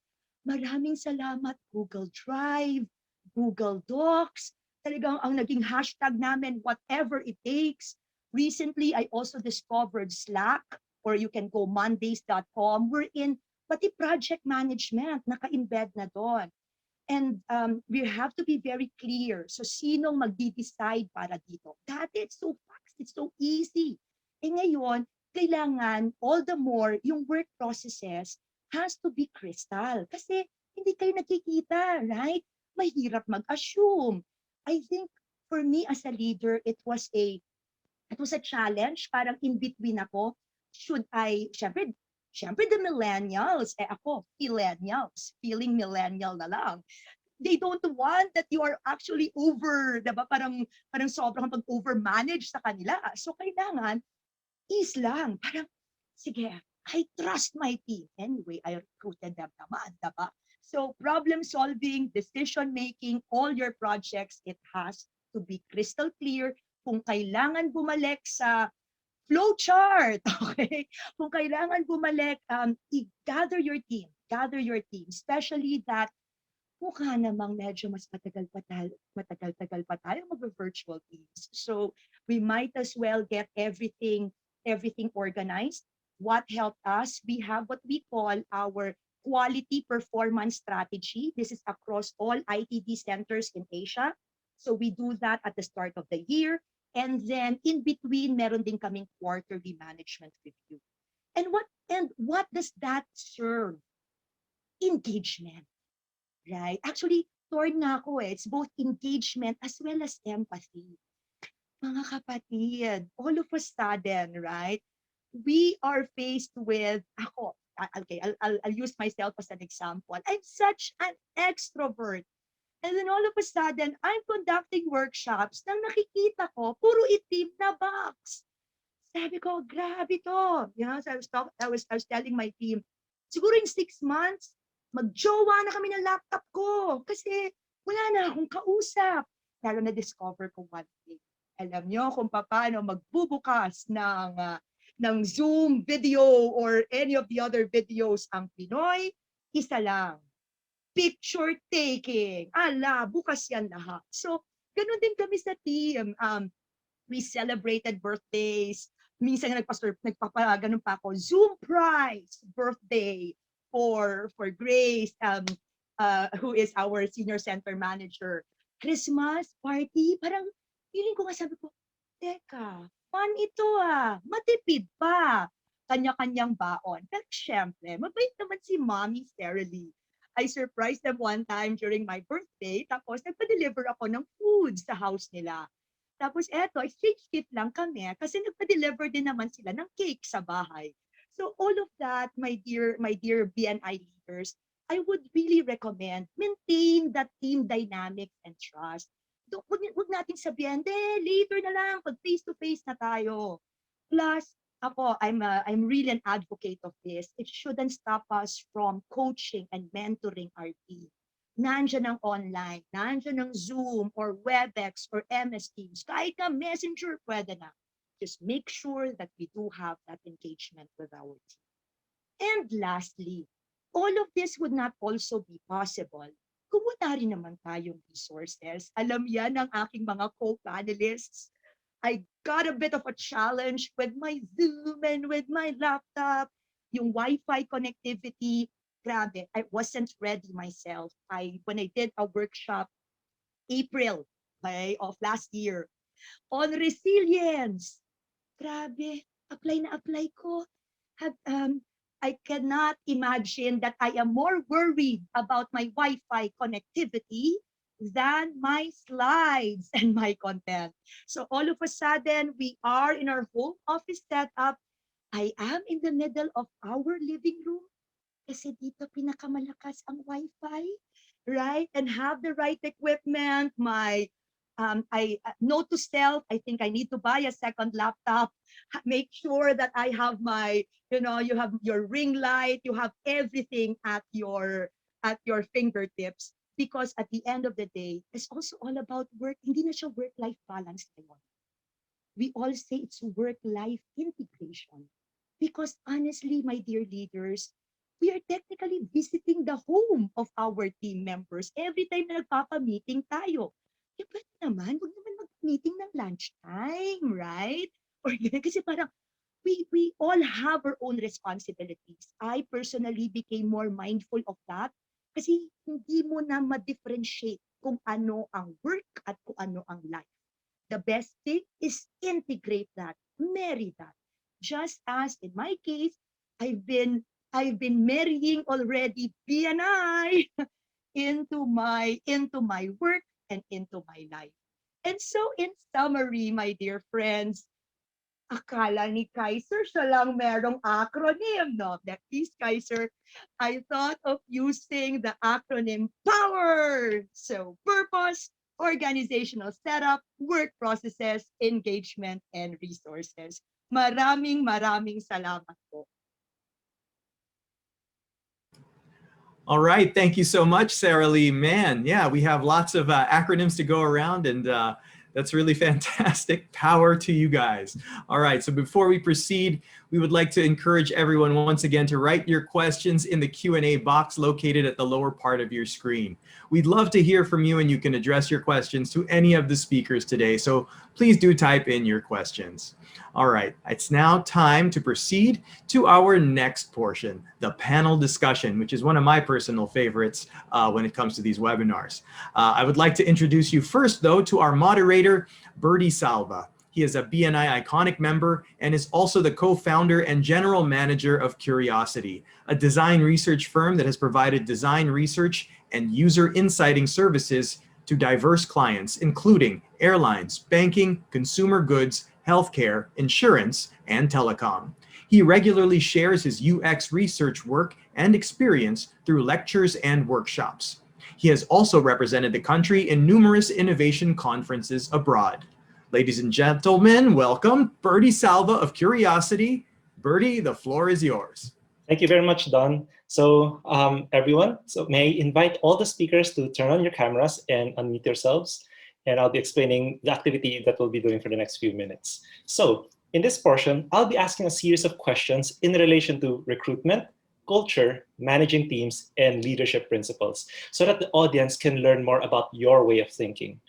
maraming salamat, Google Drive, Google Docs. Talagang ang naging hashtag namin, whatever it takes. Recently, I also discovered Slack, or you can go mondays.com. We're in pati project management, naka-embed na doon. And we have to be very clear. So sinong magdi-decide para dito? Dati, it's so fast, it's so easy. Eh ngayon, kailangan all the more yung work processes has to be crystal. Kasi hindi kayo nakikita, right? Mahirap mag-assume. I think for me as a leader, it was a challenge. Parang in between ako. Should I, syempre the millennials, ako, millennials, feeling millennial na lang. They don't want that you are actually over, diba? Parang sobrang pag-overmanage sa kanila. So kailangan, ease lang. Parang, sige, I trust my team. Anyway, I recruited them naman, diba? So problem solving, decision making, all your projects, it has to be crystal clear. Kung kailangan bumalik sa flow chart, okay? Kung kailangan bumalik, gather your team, especially that mukha namang medyo mas matagal-tagal pa tayo mag-virtual teams. So we might as well get everything organized. What helped us, we have what we call our quality performance strategy. This is across all ITD centers in Asia. So we do that at the start of the year. And then in between, meron din kaming quarterly management review. And what does that serve? Engagement, right? Actually, torn na ako eh. It's both engagement as well as empathy. Mga kapatid, all of a sudden, right? We are faced with, I'll use myself as an example. I'm such an extrovert. And then all of a sudden, I'm conducting workshops nang nakikita ko, puro itim na box. Sabi ko, grabe to. You know, so I was telling my team, siguro in 6 months, magjowa na kami ng laptop ko. Kasi wala na akong kausap. Pero na-discover ko one thing. Alam nyo kung paano magbubukas ng Zoom video or any of the other videos ang Pinoy, isa lang. Picture taking. Ala, bukas yan lahat. So, ganun din kami sa team. We celebrated birthdays. Minsan nagpapaganon pa ako. Zoom prize birthday for Grace, who is our senior center manager. Christmas party. Parang feeling ko nga sabi ko, teka, fun ito matipid pa. Kanya-kanyang baon. Pero syempre, mabait naman si Mommy Serely. I surprised them one time during my birthday, tapos nagpa-deliver ako ng food sa house nila. Tapos eto, exchange gift lang kami kasi nagpa-deliver din naman sila ng cake sa bahay. So all of that, my dear BNI leaders, I would really recommend maintain that team dynamic and trust. Huwag natin sabihin, later na lang, pag face-to-face na tayo. Plus, ako, I'm really an advocate of this. It shouldn't stop us from coaching and mentoring our team. Nandiyan ang online, nandiyan ang Zoom or WebEx or MS Teams. Kahit na Messenger, pwede na. Just make sure that we do have that engagement with our team. And lastly, all of this would not also be possible kung wala rin naman tayong resources. Alam yan ng aking mga co-panelists. I got a bit of a challenge with my Zoom and with my laptop. Yung Wi-Fi connectivity, grabe, I wasn't ready myself. When I did a workshop, April of last year, on resilience, grabe, apply ko. I cannot imagine that I am more worried about my Wi-Fi connectivity than my slides and my content. So all of a sudden, we are in our home office setup. I am in the middle of our living room kasi dito pinakamalakas ang Wi-Fi, right? And have the right equipment, my I note to self, I think I need to buy a second laptop. Make sure that I have my, you have your ring light, you have everything at your fingertips. Because at the end of the day, it's also all about work. Hindi na siya work-life balance ngayon. We all say it's work-life integration. Because honestly, my dear leaders, we are technically visiting the home of our team members every time na nagpapa-meeting tayo. Eh, pwede naman, huwag naman mag-meeting ng lunchtime, right? Or kasi parang, we all have our own responsibilities. I personally became more mindful of that kasi hindi mo na ma-differentiate kung ano ang work at kung ano ang life. The best thing is integrate that, marry that. Just as in my case, I've been marrying already BNI into my work and into my life. And so in summary, my dear friends, akala ni Kaiser siya lang merong acronym, no? That is Kaiser. I thought of using the acronym POWER. So purpose, organizational setup, work processes, engagement, and resources. Maraming salamat po. All right, thank you so much, Serely. Man, yeah, we have lots of acronyms to go around, and that's really fantastic. Power to you guys. All right, so before we proceed, we would like to encourage everyone once again to write your questions in the Q&A box located at the lower part of your screen. We'd love to hear from you, and you can address your questions to any of the speakers today, so please do type in your questions. All right, it's now time to proceed to our next portion, the panel discussion, which is one of my personal favorites when it comes to these webinars. I would like to introduce you first, though, to our moderator, Birdie Salva. He is a BNI Iconic member and is also the co-founder and general manager of Curiosity, a design research firm that has provided design research and user insighting services to diverse clients, including airlines, banking, consumer goods, healthcare, insurance, and telecom. He regularly shares his UX research work and experience through lectures and workshops. He has also represented the country in numerous innovation conferences abroad. Ladies and gentlemen, welcome Birdie Salva of Curiosity. Birdie, the floor is yours. Thank you very much, Don. So everyone, so may I invite all the speakers to turn on your cameras and unmute yourselves, and I'll be explaining the activity that we'll be doing for the next few minutes. So in this portion, I'll be asking a series of questions in relation to recruitment, culture, managing teams, and leadership principles, so that the audience can learn more about your way of thinking.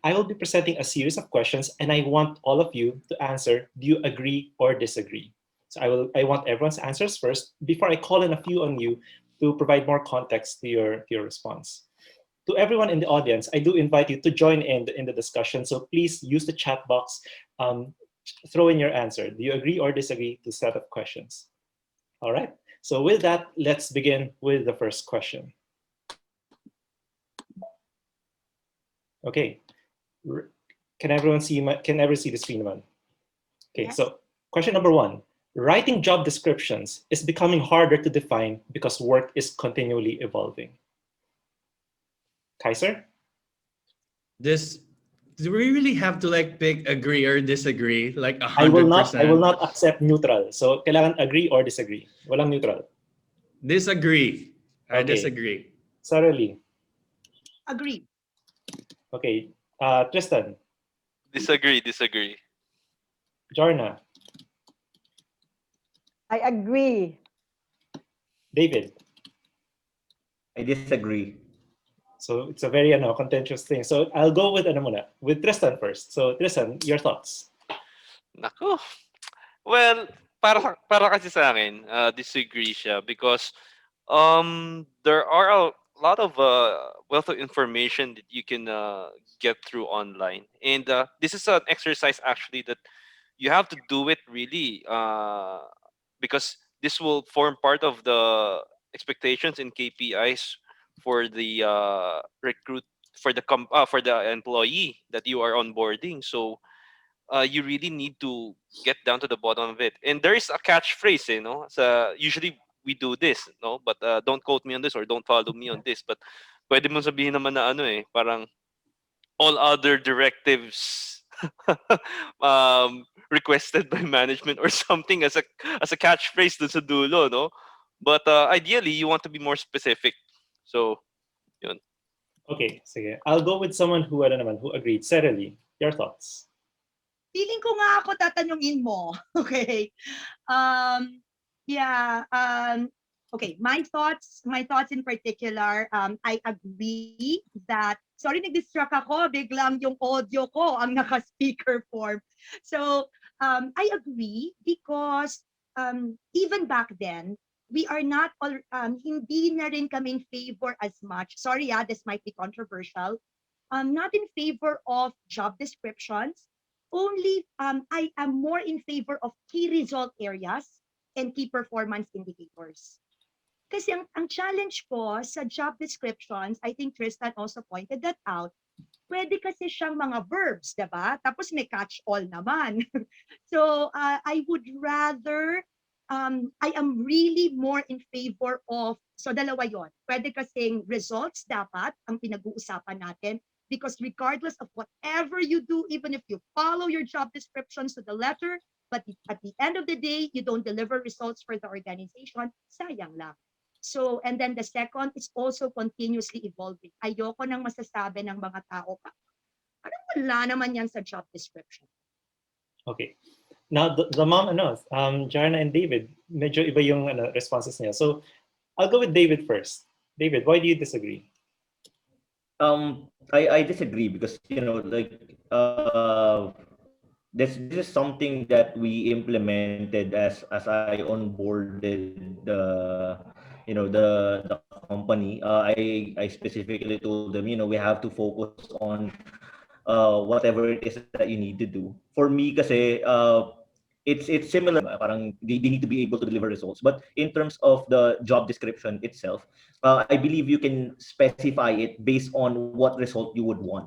I will be presenting a series of questions, and I want all of you to answer, do you agree or disagree? So I want everyone's answers first before I call in a few on you to provide more context to your response. To everyone in the audience, I do invite you to join in the discussion. So please use the chat box, throw in your answer. Do you agree or disagree to set of questions? All right. So with that, let's begin with the first question. Okay. Can everyone see the screen, man? Okay. Yes. So question number one. Writing job descriptions is becoming harder to define because work is continually evolving. Kaiser? Do we really have to like pick agree or disagree? Like 100%? I will not accept neutral. So kailangan agree or disagree. Walang neutral. Disagree. I Okay. disagree. Serely? Agree. Okay. Tristan? Disagree. Jarna? I agree. David? I disagree. So it's a very contentious thing. So I'll go with with Tristan first. So Tristan, your thoughts? Nako. Well, para kasi sa akin, disagree siya because there are a lot of wealth of information that you can get through online, and this is an exercise actually that you have to do it really because this will form part of the expectations and KPIs for the for the employee that you are onboarding. So you really need to get down to the bottom of it. And there is a catchphrase, you know. So usually we do this, no, but don't quote me on this or don't follow me on this. But pwede mo sabihin naman na parang all other directives requested by management or something as a catchphrase dun sa dulo, no? But ideally, you want to be more specific. So, yun. Okay, sige. I'll go with someone who, who agreed. Serely, your thoughts? Feeling ko nga ako tatanungin mo. Okay. Yeah. Okay. My thoughts in particular, I agree that, sorry, nag-distract ako, biglang yung audio ko ang naka-speaker form. So, I agree because even back then, we are not, hindi na rin kami in favor as much. Sorry, this might be controversial. Not in favor of job descriptions. Only I am more in favor of key result areas and key performance indicators. Kasi ang challenge ko sa job descriptions, I think Tristan also pointed that out, pwede kasi siyang mga verbs, diba? Tapos may catch-all naman. So I would rather, I am really more in favor of, so dalawa yon. Pwede kasing results dapat ang pinag-uusapan natin, because regardless of whatever you do, even if you follow your job descriptions to the letter, but at the end of the day, you don't deliver results for the organization, sayang lang. So, and then the second is also continuously evolving. Ayoko nang masasabi ng mga tao pa, parang wala naman yan sa job description. Okay. Now, the mom, Jarna and David, medyo iba yung responses niya. So, I'll go with David first. David, why do you disagree? I disagree because this is something that we implemented as I onboarded the company. I specifically told them, we have to focus on whatever it is that you need to do. For me, kasi it's similar. Parang they need to be able to deliver results. But in terms of the job description itself, I believe you can specify it based on what result you would want.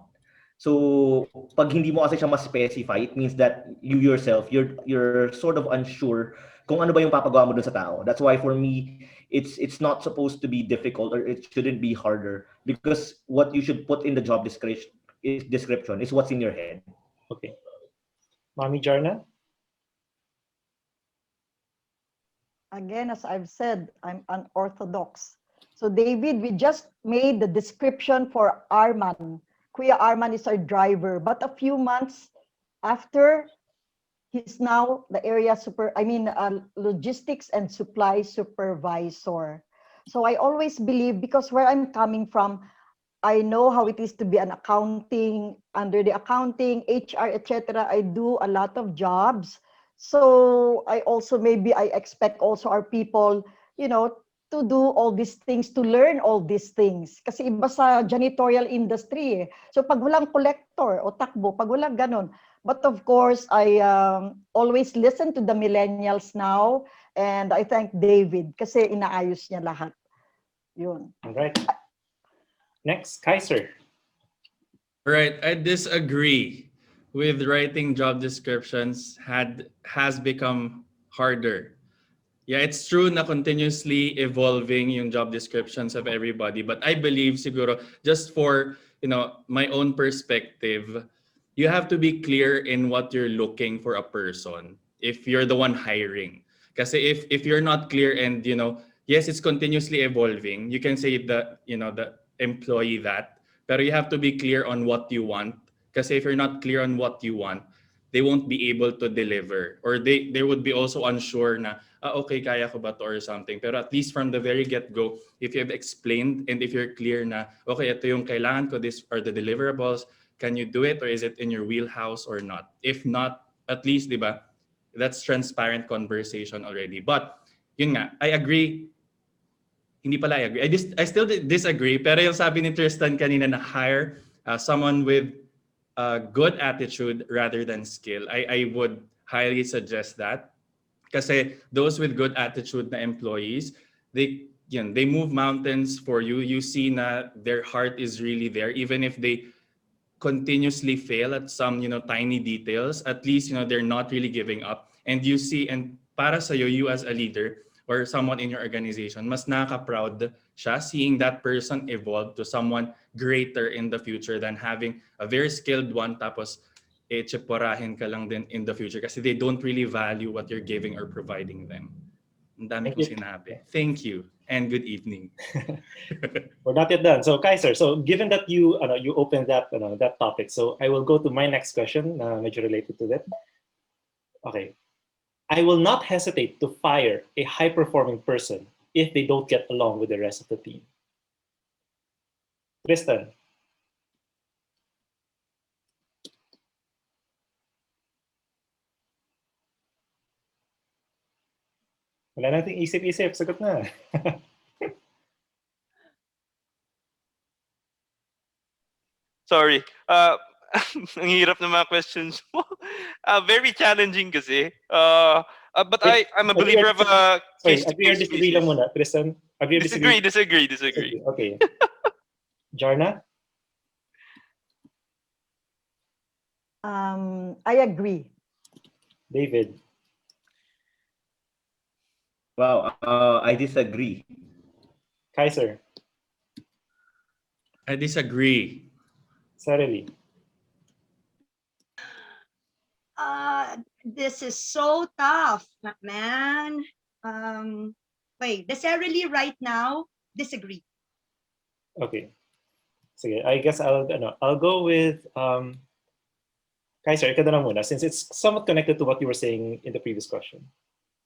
So pag hindi mo kasi siya ma-specify, it means that you yourself, you're sort of unsure kung ano ba yung papagawa mo dun sa tao. That's why for me, it's not supposed to be difficult, or it shouldn't be harder, because what you should put in the job description is what's in your head. Okay. Mami Jarna? Again, as I've said, I'm unorthodox. So David, we just made the description for Arman. Kuya Arman is our driver, but a few months after, he's now the area logistics and supply supervisor. So I always believe, because where I'm coming from, I know how it is to be an accounting, under the accounting, HR, etc. I do a lot of jobs. So I expect also our people, to do all these things, to learn all these things. Kasi iba sa janitorial industry. So pag walang collector o takbo, pag walang ganon. But of course, I always listen to the millennials now, and I thank David kasi inaayos niya lahat. Yun. All right. Next, Kaiser. Right, I disagree with writing job descriptions has become harder. Yeah, it's true na continuously evolving yung job descriptions of everybody, but I believe siguro just for, my own perspective, you have to be clear in what you're looking for a person if you're the one hiring. Kasi if you're not clear and, yes, it's continuously evolving, you can say that, the employee that, pero you have to be clear on what you want. Kasi if you're not clear on what you want, they won't be able to deliver, or they would be also unsure na, okay, kaya ko ba to or something. Pero at least from the very get-go, if you have explained and if you're clear na, okay, ito yung kailangan ko, this are the deliverables, can you do it, or is it in your wheelhouse or not? If not, at least, di ba, that's transparent conversation already. But, yun nga, I agree. Hindi pala I agree. I still disagree, pero yung sabi ni Tristan kanina na hire someone with good attitude rather than skill, I would highly suggest that. Kasi those with good attitude na employees, they move mountains for you. You see na their heart is really there, even if they continuously fail at some tiny details. At least they're not really giving up. And you see, and para sa'yo, you as a leader or someone in your organization, mas nakaka-proud siya, seeing that person evolve to someone greater in the future than having a very skilled one tapos tsipurahin ka lang din in the future kasi they don't really value what you're giving or providing them. Ang dami Thank kong you. sinabi. Thank you and good evening. We're not yet done. So Kaiser, so given that you opened that that topic, so I will go to my next question, medyo related to that. Okay, I will not hesitate to fire a high-performing person if they don't get along with the rest of the team. Tristan. Wala nating isip-isip, sagot na. Sorry. Ang hirap ng mga questions mo. Very challenging kasi. But I'm a believer of Sorry, case-to-case agree or disagree lang basis. muna, Tristan. Agree or disagree? Disagree. Okay. Jarna? I agree. David? Wow, I disagree. Kaiser? I disagree. Serely? This is so tough, man. Wait, the Serely right now, disagree. Okay. Sige, I guess I'll go with Kaiser, ikaw na lang muna, since it's somewhat connected to what you were saying in the previous question.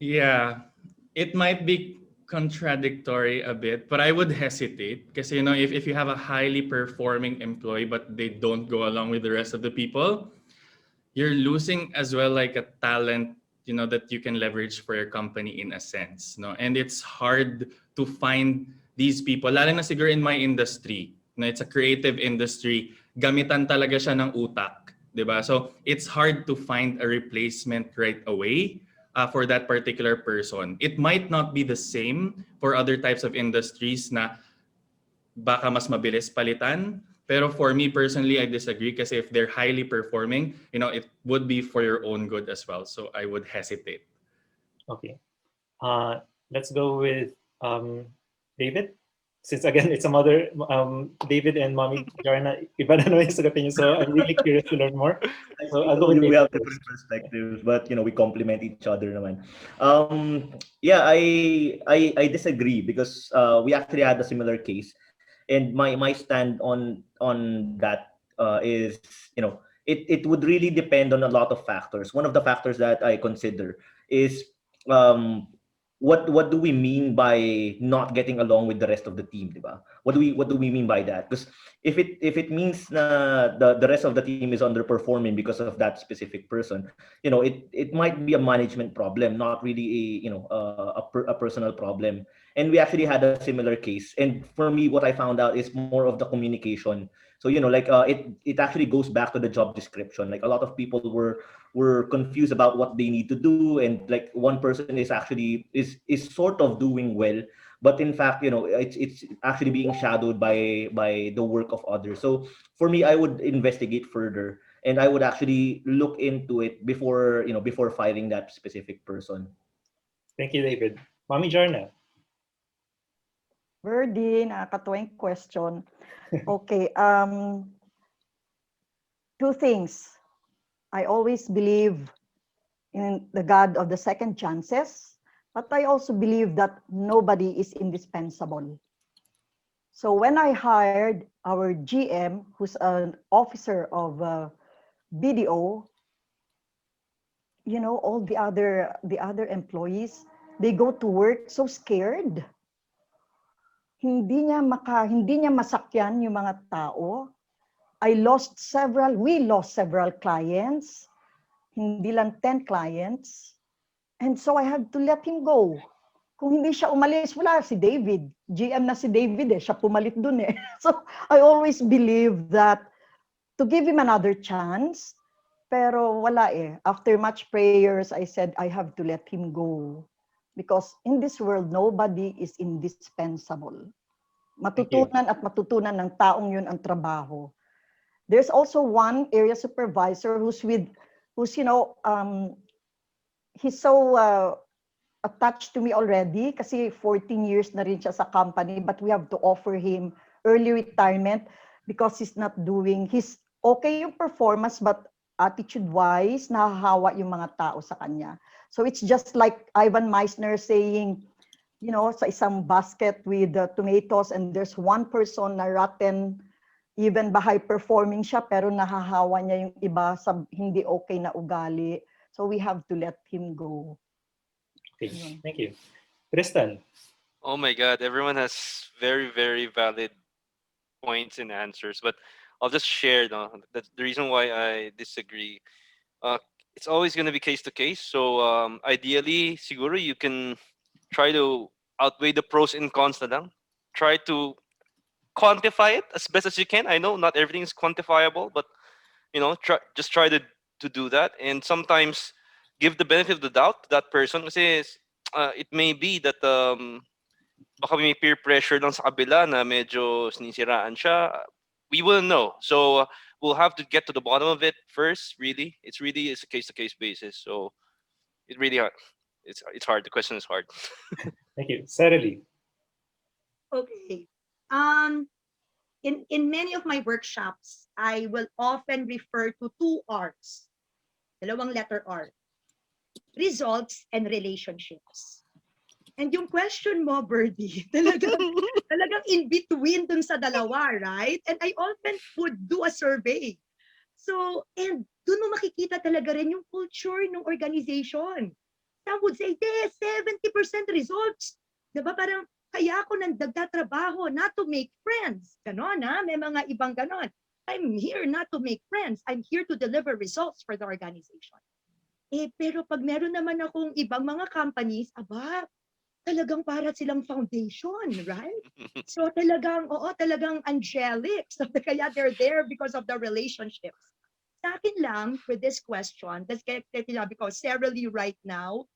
Yeah, it might be contradictory a bit, but I would hesitate because if you have a highly performing employee but they don't go along with the rest of the people, you're losing as well like a talent that you can leverage for your company in a sense, no? And it's hard to find these people, lalo na siguro in my industry, it's a creative industry, gamitan talaga siya ng utak, diba? So it's hard to find a replacement right away for that particular person. It might not be the same for other types of industries na baka mas mabilis palitan. Pero for me personally, I disagree kasi if they're highly performing, it would be for your own good as well. So I would hesitate. Okay. Let's go with David. Since again, it's a mother, David and mommy Jarna, iba na naman yung sagutin niyo. So I'm really curious to learn more. So I'll go with We David have different perspectives, but we complement each other naman. Yeah, I disagree because we actually had a similar case, and my stand on that is it would really depend on a lot of factors. One of the factors that I consider is what do we mean by not getting along with the rest of the team, diba? What do we mean by that? Because if it means na the rest of the team is underperforming because of that specific person, it might be a management problem, not really a personal problem. And we actually had a similar case. And for me, what I found out is more of the communication. So it actually goes back to the job description. Like a lot of people were confused about what they need to do, and like one person is actually is sort of doing well, but in fact it's actually being shadowed by the work of others. So for me, I would investigate further, and I would actually look into it before before firing that specific person. Thank you, David. Mommy Jarna. Birdie, nakakatuwang question. Okay, two things. I always believe in the God of the second chances, but I also believe that nobody is indispensable. So when I hired our GM, who's an officer of BDO, all the other employees, they go to work so scared. Hindi niya masakyan yung mga tao. We lost several clients, hindi lang 10 clients. And so I had to let him go. Kung hindi siya umalis, wala si David. GM na si David siya pumalit dun . So I always believe that to give him another chance, pero wala . After much prayers, I said I have to let him go. Because in this world, nobody is indispensable. Matutunan at matutunan ng taong yun ang trabaho. There's also one area supervisor he's so attached to me already kasi 14 years na rin siya sa company, but we have to offer him early retirement because he's okay yung performance, but attitude-wise, nahahawa yung mga tao sa kanya. So it's just like Ivan Meisner saying, sa isang basket with tomatoes and there's one person na rotten, even ba high-performing siya, pero nahahawa niya yung iba sa hindi okay na ugali. So we have to let him go. Okay, thank you. Tristan. Oh my God, everyone has very, very valid points and answers, but I'll just share the reason why I disagree. It's always going to be case to case. So ideally, siguro you can try to outweigh the pros and cons na lang. Try to quantify it as best as you can. I know not everything is quantifiable, but just try to do that. And sometimes give the benefit of the doubt to that person kasi it may be that baka may peer pressure lang sa kabila na medyo sinisiraan siya. We wouldn't know. So we'll have to get to the bottom of it first, really. It's a case-to-case basis. So it's really hard. It's hard. The question is hard. Thank you. Serely. Okay. In many of my workshops, I will often refer to two R's. Dalawang letter R. Results and relationships. And yung question mo, Birdie, talagang in between dun sa dalawa, right? And I often would do a survey. So, and dun mo makikita talaga rin yung culture ng organization. Some would say, 70% results. Diba? Parang, kaya ako nagtatrabaho not to make friends. Ganon, ha? May mga ibang ganon. I'm here not to make friends. I'm here to deliver results for the organization. Pero pag meron naman akong ibang mga companies, talagang para silang foundation, right? So talagang angelic. So kaya they're there because of the relationships. Sa akin lang, with this question, because Serely right now,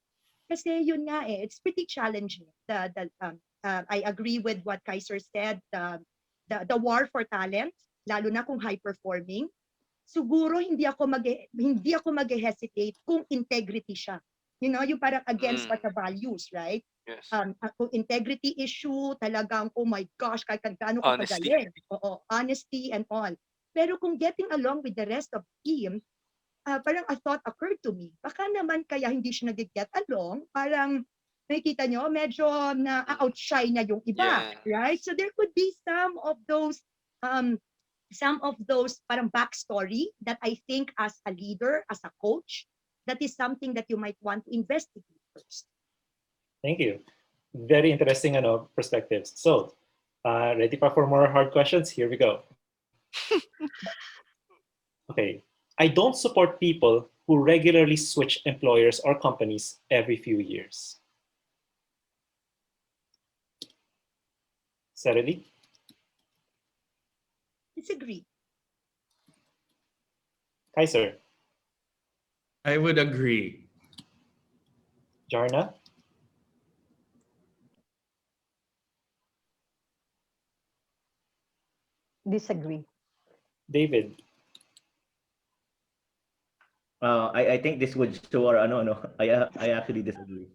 kasi yun nga it's pretty challenging. I agree with what Kaiser said, the war for talent, lalo na kung high performing. Siguro hindi ako mag-hesitate kung integrity siya. Yung parang against what the values, right? Yes. Kung integrity issue, talagang, oh my gosh, kahit gaano ka Honesty. kagaling. Oo, honesty and all. Pero kung getting along with the rest of the team, parang a thought occurred to me. Baka naman kaya hindi siya nag-get along, parang nakikita nyo, medyo na-outshine na yung iba, right? So there could be some of those parang backstory that I think as a leader, as a coach, that is something that you might want to investigate first. Thank you. Very interesting perspectives. So, ready for more hard questions? Here we go. Okay. I don't support people who regularly switch employers or companies every few years. Serely? Disagree. Kaiser? I would agree. Jarna? Disagree. David? I think this would show our I actually disagree.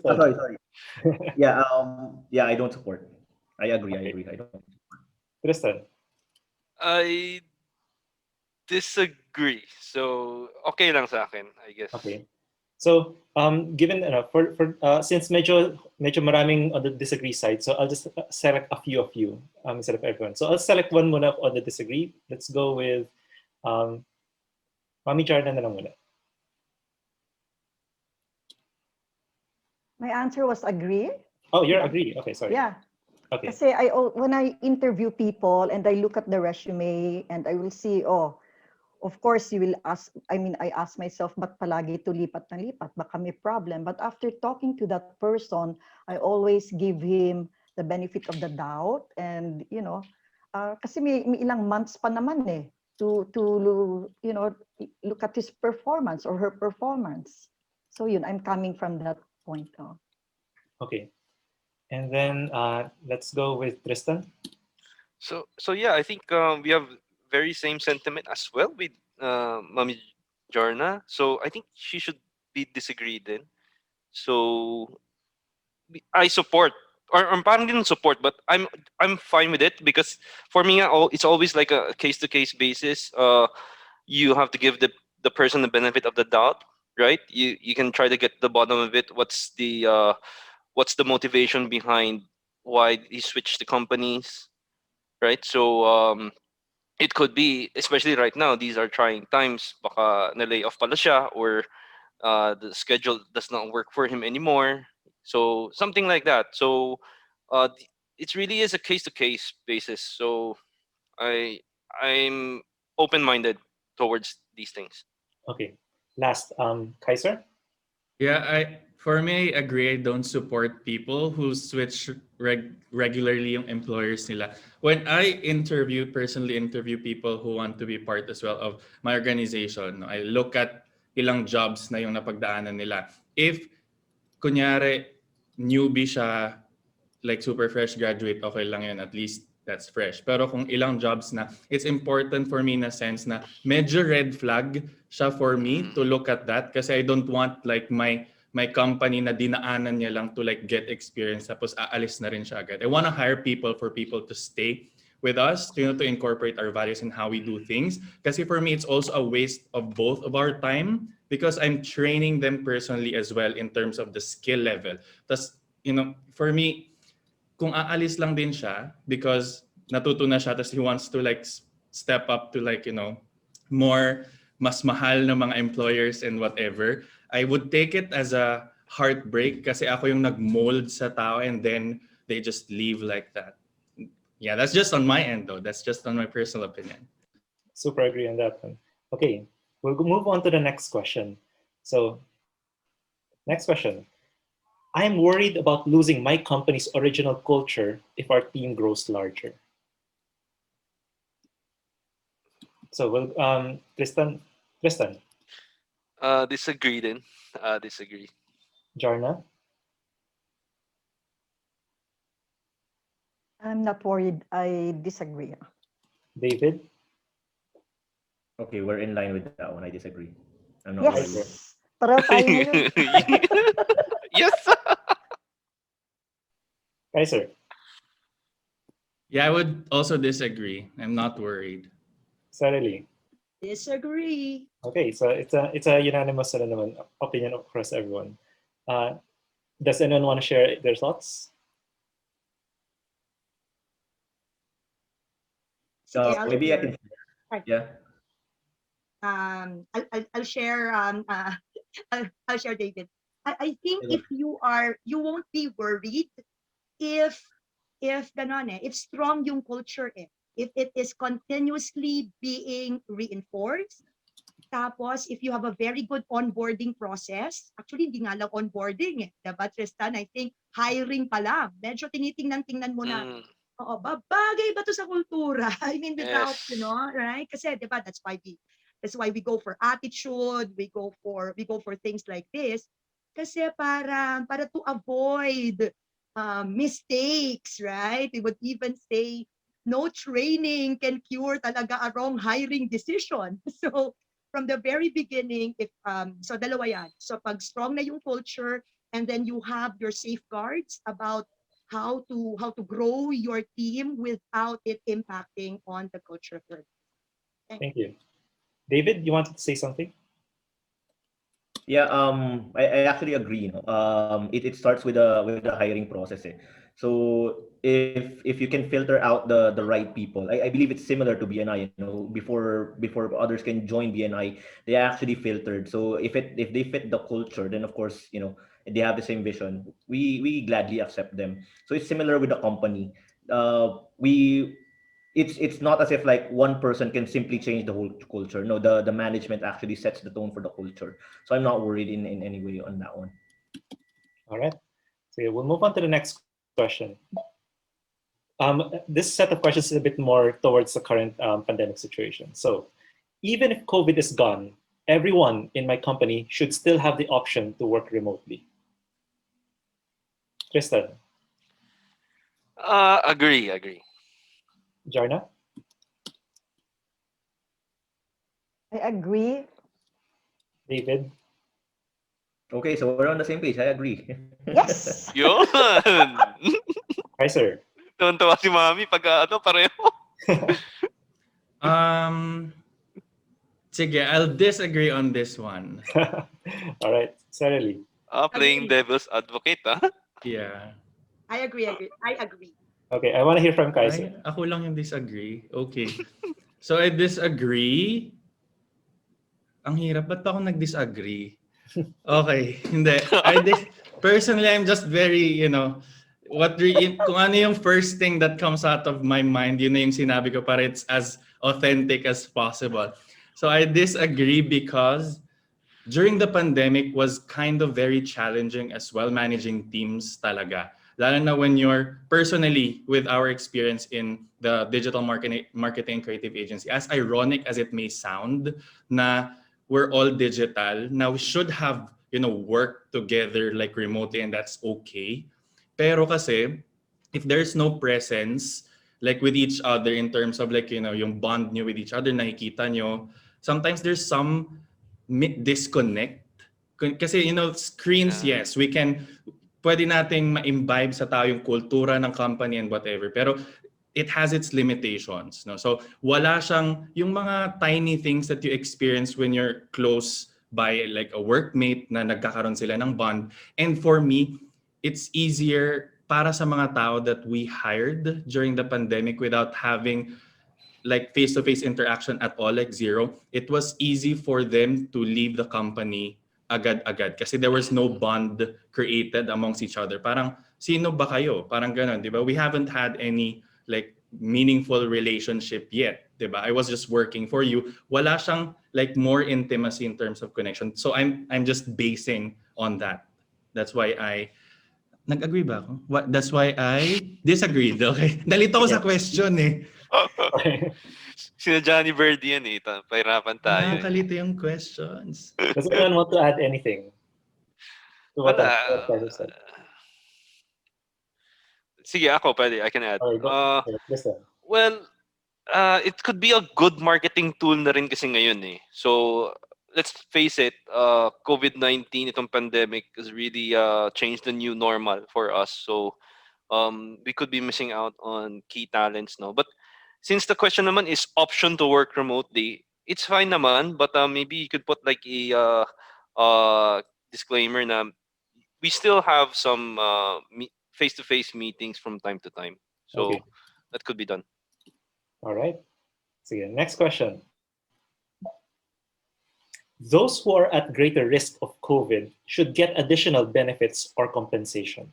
Sorry. Yeah, I don't support. I agree. I don't. Tristan? I disagree. So okay lang sa akin, I guess. Okay. So given since medyo maraming on the disagree side, so I'll just select a few of you instead of everyone. So I'll select one muna on the disagree. Let's go with Mami Jarna na lang muna. My answer was agree. Oh, you're agree. Okay, sorry. Yeah. Okay. Kasi when I interview people and I look at the resume and I will see, of course you will ask, I ask myself, but palagi to lipat na lipat, baka may problem. But after talking to that person, I always give him the benefit of the doubt. And, kasi may ilang months pa naman to look at his performance or her performance. So I'm coming from that point. Okay. And then let's go with Tristan. So yeah, I think we have very same sentiment as well with Mami Jarna. So I think she should be disagreed then. So I support, or parang din support, but I'm fine with it because for me, it's always like a case to case basis. You have to give the person the benefit of the doubt, right? You can try to get the bottom of it. What's the motivation behind why he switched the companies, right? So it could be, especially right now, these are trying times. Baka na-lay off pala siya, or the schedule does not work for him anymore. So something like that. So it really is a case to case basis. So I I'm open minded towards these things. Okay. Last, Kaiser. Yeah, for me, I agree. I don't support people who switch regularly yung employers nila. When I personally interview people who want to be part as well of my organization, no, I look at ilang jobs na yung napagdaanan nila. If, kunyari, newbie siya, like super fresh graduate, okay lang yun, at least that's fresh. Pero kung ilang jobs na, it's important for me in a sense na medyo red flag siya for me to look at that kasi I don't want like my company na dinaanan niya lang to like get experience tapos aalis na rin siya agad. I want to hire people for people to stay with us, to incorporate our values and how we do things. Kasi for me, it's also a waste of both of our time because I'm training them personally as well in terms of the skill level. Tas, for me, kung aalis lang din siya because natuto na siya tapos he wants to like step up to like, more mas mahal na mga employers and whatever, I would take it as a heartbreak kasi ako yung nag-mold sa tao and then they just leave like that. Yeah, that's just on my end though. That's just on my personal opinion. Super agree on that one. Okay, we'll move on to the next question. So, next question. I'm worried about losing my company's original culture if our team grows larger. So, Tristan, Disagree then. Disagree. Jarna, I'm not worried. I disagree. David, Okay, we're in line with that one. I disagree. I'm not worried. Yes. Pareho tayo ngayon. Yes. Kaiser, Yeah, I would also disagree. I'm not worried. Serely. Disagree. Okay, so it's a unanimous opinion across everyone. Does anyone want to share their thoughts? Sige, I'll Maybe I share. can. Right. Yeah. I'll share. I'll share, David. I think if you won't be worried if ganon if strong yung culture if it is continuously being reinforced. Tapos, if you have a very good onboarding process, actually, hindi nga lang onboarding diba, Tristan? I think hiring pa lang. Medyo tinitingnan mo na, oo, bagay ba to sa kultura? I mean, without, Yes. right? Kasi, diba, that's why we go for attitude, we go for things like this. Kasi para to avoid mistakes, right? We would even say, no training can cure talaga a wrong hiring decision. So, from the very beginning, if so dalawa yan. So pag strong na yung culture and then you have your safeguards about how to grow your team without it impacting on the culture of your team. Thank you. David, you wanted to say something? Yeah, I actually agree. It starts with the hiring process. So if you can filter out the right people, I believe it's similar to BNI. Before others can join BNI, they actually filtered. So if they fit the culture, then of course they have the same vision. We gladly accept them. So it's similar with the company. We it's not as if like one person can simply change the whole culture. No, the management actually sets the tone for the culture. So I'm not worried in any way on that one. All right. So we'll move on to the next question. This set of questions is a bit more towards the current pandemic situation. So even if COVID is gone, everyone in my company should still have the option to work remotely. Tristan. Agree. Jarna. I agree. David. Okay, so we're on the same page. I agree. Yes. Yun! Kaiser. Tuwan-tuwa si Mami pag pareho. Sige, I'll disagree on this one. All right, Serely. Playing Agree. devil's advocate, Yeah. I agree. I agree. Okay, I want to hear from Kaiser. Ay, ako lang yung disagree. Okay. So I disagree. Ang hirap. Ba't pa ako nag-disagree? Okay. Hindi. Personally, I'm just very, kung ano yung first thing that comes out of my mind, yun na yung sinabi ko para it's as authentic as possible. So I disagree because during the pandemic was kind of very challenging as well, managing teams talaga. Lalo na when you're personally with our experience in the digital marketing and creative agency, as ironic as it may sound, na we're all digital, now we should have, work together like remotely and that's okay. Pero kasi, if there's no presence, like with each other in terms of like, yung bond nyo with each other, nakikita nyo, sometimes there's some disconnect. Kasi, screens, yes, pwede nating ma-imbibe sa tao yung kultura ng company and whatever. Pero it has its limitations. No? So wala siyang, yung mga tiny things that you experience when you're close by like a workmate na nagkakaroon sila ng bond. And for me, it's easier para sa mga tao that we hired during the pandemic without having like face-to-face interaction at all, like zero. It was easy for them to leave the company agad-agad kasi there was no bond created amongst each other. Parang, sino ba kayo? Parang ganun, di ba? We haven't had any like meaningful relationship yet, di ba? I was just working for you. Wala siyang like more intimacy in terms of connection. So I'm just basing on that. That's why nag-agree ba ako? That's why I disagreed, okay? Dalito ko sa question eh. Sina Johnny Birdie yan eh. Pahirapan tayo. Nakakalito yung questions. Does anyone want to add anything to what Kaiser said? Sige, ako pwede. I can add. All right, go. Listen. Well, it could be a good marketing tool na rin kasi ngayon eh. So, let's face it, COVID-19, itong pandemic has really changed the new normal for us. So, we could be missing out on key talents, no? But since the question naman is option to work remotely, it's fine naman, but maybe you could put like a disclaimer na we still have some face-to-face meetings from time to time. So Okay. that could be done. All right. So yeah, next question. Those who are at greater risk of COVID should get additional benefits or compensation.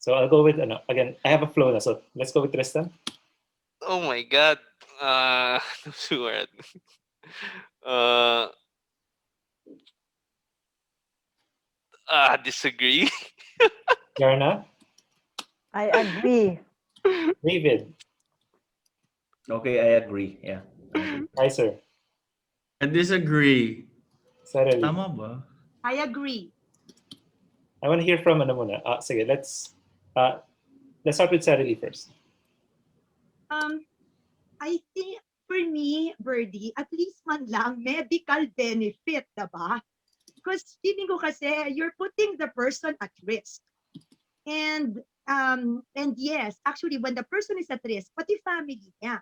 So I'll go with, again, I have a flow now, so let's go with Tristan. Oh my God. Those who are disagree. Jarna, I agree. David, Okay, I agree. Yeah. Kaiser, I disagree. Serely. Tama ba? I agree. I want to hear from muna. Sige, let's start with Serely first. I think for me, Birdie, at least man lang medical benefit, diba? Because feeling ko kasi you're putting the person at risk. And yes, actually when the person is at risk, pati family niya.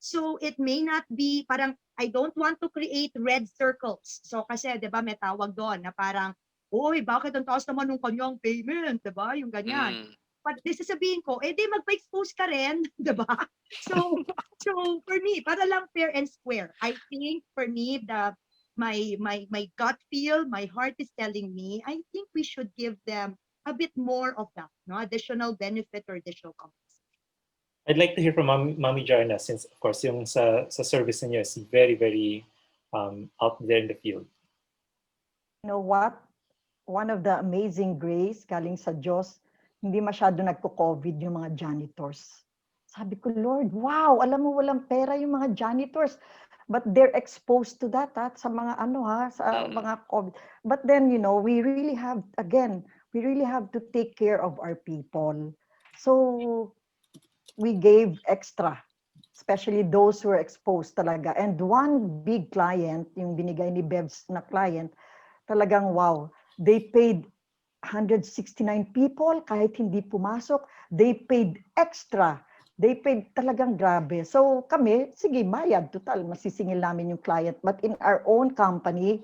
So it may not be parang I don't want to create red circles. So kasi 'di ba may tawag doon na parang oy, bakit ang taas naman ng kanyang payment, 'di ba? Yung ganyan. But sasabihin ko, di magpa-expose ka rin, 'di ba? So for me, para lang fair and square. I think for me my gut feel, my heart is telling me, I think we should give them a bit more of that, no? Additional benefit or additional compensation. I'd like to hear from Mami Jarna, since of course yung sa service niyo is very, very out there in the field. You know what? One of the amazing grace galing sa Diyos, hindi masyado nagko-COVID yung mga janitors. Sabi ko, Lord, wow, alam mo walang pera yung mga janitors. But they're exposed to that sa mga sa mga COVID. But then, we really have to take care of our people. So we gave extra. especially those who are exposed talaga. And one big client, yung binigay ni Bevs na client, talagang wow, they paid 169 people kahit hindi pumasok. They paid extra. They paid talagang grabe. So kami, sige, bayad, total, masisingil namin yung client. But in our own company,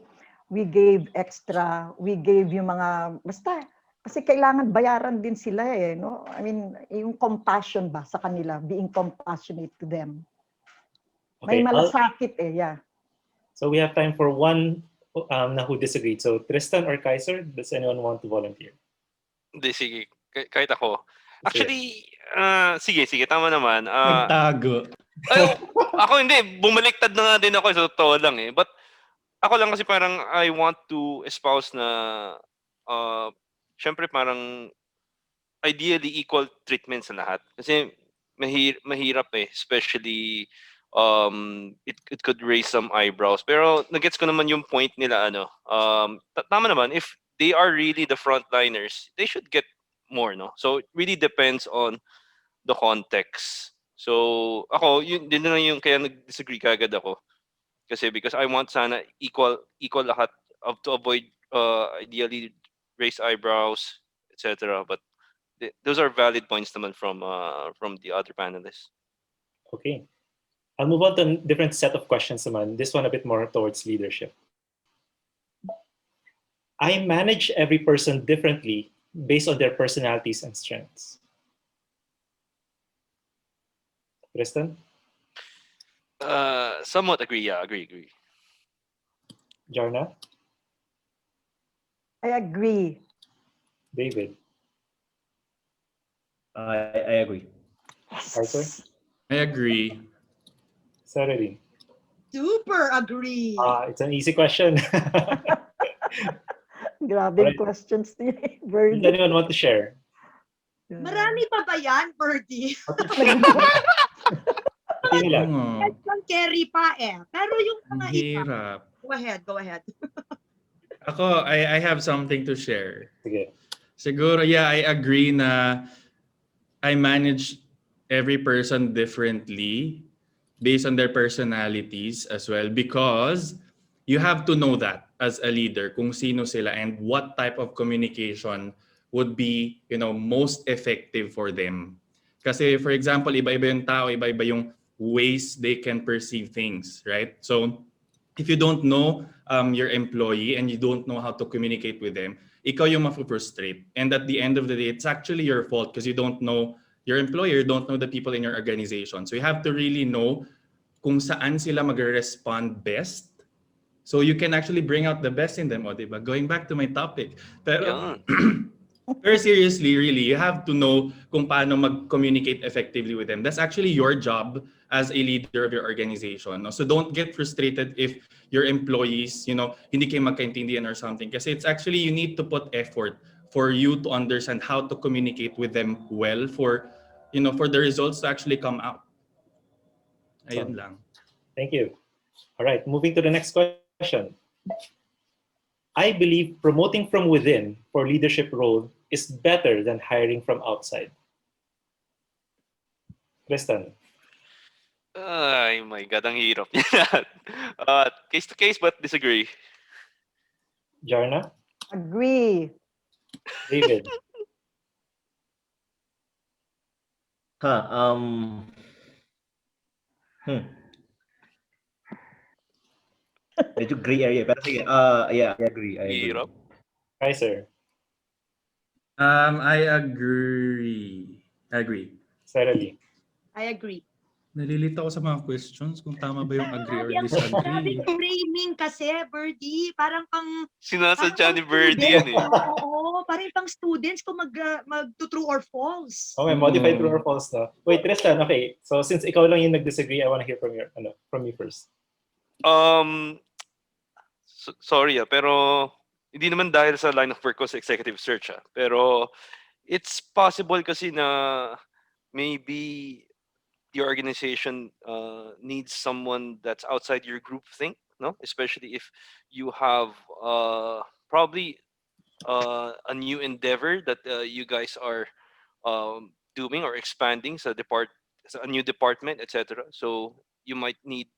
we gave extra, we gave yung mga, basta, kasi kailangan bayaran din sila eh, no? I mean, yung compassion ba sa kanila, being compassionate to them. May Okay, malasakit eh, yeah. so we have time for one na who disagreed. So Tristan or Kaiser, does anyone want to volunteer? Hindi, sige. Kahit ako. Actually, sige, tama naman. Nagtago. Ako hindi, bumaliktad na nga din ako, sa totoo lang eh. But ako lang kasi parang I want to espouse na syempre parang ideally equal treatment sa lahat. Kasi mahirap eh, especially it could raise some eyebrows. Pero nagets ko naman yung point nila tama naman, if they are really the frontliners, they should get more, no? So it really depends on the context. So ako, yun din na yung kaya nag-disagree kagad ako. Kasi because I want sana equal lahat to avoid ideally raised eyebrows, etc. But those are valid points naman from the other panelists. Okay. I'll move on to a different set of questions naman. This one a bit more towards leadership. I manage every person differently based on their personalities and strengths. Tristan? Somewhat agree. Yeah, agree. Jarna? I agree. David? I agree. Arthur? I agree. Serely? Super agree. It's an easy question. Grabe Alright. questions ni Does Birdie. anyone want to share? Marami pa ba yan, Birdie? Hindi nila. Ang carry pa eh. Pero yung Ang mga iba. hirap. Go ahead. Ako, I have something to share. Sige. Siguro, yeah, I agree na I manage every person differently based on their personalities as well, because you have to know that as a leader kung sino sila and what type of communication would be, most effective for them. Kasi for example, iba-iba yung tao, iba-iba yung ways they can perceive things, right? So if you don't know your employee and you don't know how to communicate with them, ikaw yung ma-frustrate. And at the end of the day, it's actually your fault because you don't know your employer, don't know the people in your organization. So you have to really know kung saan sila mag-respond best. So you can actually bring out the best in them, diba? Going back to my topic. Pero very seriously, really, you have to know kung paano mag-communicate effectively with them. That's actually your job as a leader of your organization. No? So don't get frustrated if your employees, hindi kayo magkaintindihan or something. Kasi it's actually, you need to put effort for you to understand how to communicate with them well for the results to actually come out. Ayun lang. Thank you. All right, moving to the next question. I believe promoting from within for leadership role is better than hiring from outside. Tristan? Ay, my God, ang hirap niya. Case to case, but disagree. Jarna? Agree. David? Medyo gray area. Pero sige, yeah, I agree. Hirap. Kaiser? I agree. Serely? I agree. Nalilito ako sa mga questions kung tama ba yung agree or Grabe disagree. yung framing kasi, Birdie. Parang pang... Sinasadya ni Birdie yan eh. Oo, parang pang students kung mag-true or false. Okay, modified true or false na. Wait, Tristan, okay. So since ikaw lang yung nag-disagree, I want to hear from you first. Sorry pero hindi naman dahil sa line of work ko sa executive search pero it's possible kasi na maybe your organization needs someone that's outside your group think, no? Especially if you have probably a new endeavor that you guys are doing or expanding sa a new department, etc. So you might need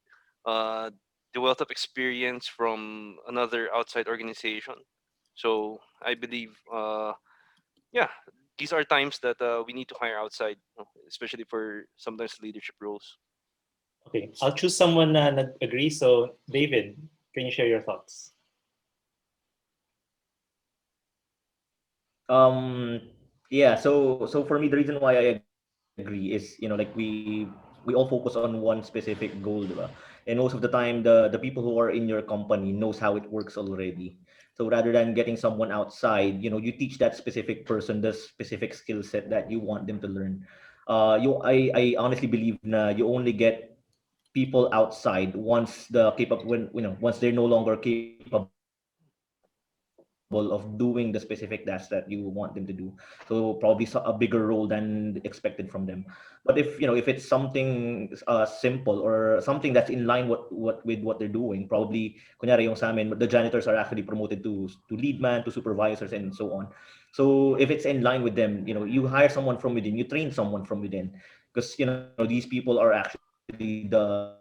uh, the wealth of experience from another outside organization. So I believe, yeah, these are times that we need to hire outside, especially for sometimes leadership roles. Okay, I'll choose someone na nag-agree. So, David, can you share your thoughts? Yeah, so for me, the reason why I agree is, we all focus on one specific goal, diba? And most of the time, the people who are in your company knows how it works already. So rather than getting someone outside, you teach that specific person the specific skill set that you want them to learn. I honestly believe na you only get people outside once once they're no longer capable of doing the specific task that you want them to do. So probably a bigger role than expected from them. But if it's something simple or something that's in line with what they're doing, probably kunyari yung sa amin, the janitors are actually promoted to lead man, to supervisors, and so on. So if it's in line with them, you hire someone from within, you train someone from within, because these people are actually the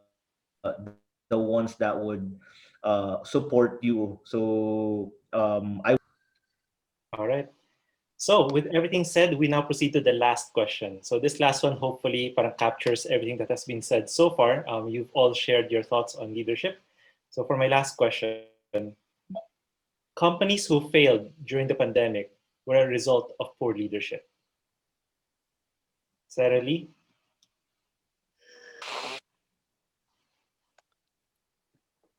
ones that would support you. So All right. So, with everything said, we now proceed to the last question. So, this last one hopefully parang captures everything that has been said so far. You've all shared your thoughts on leadership. So, for my last question, companies who failed during the pandemic were a result of poor leadership. Serely?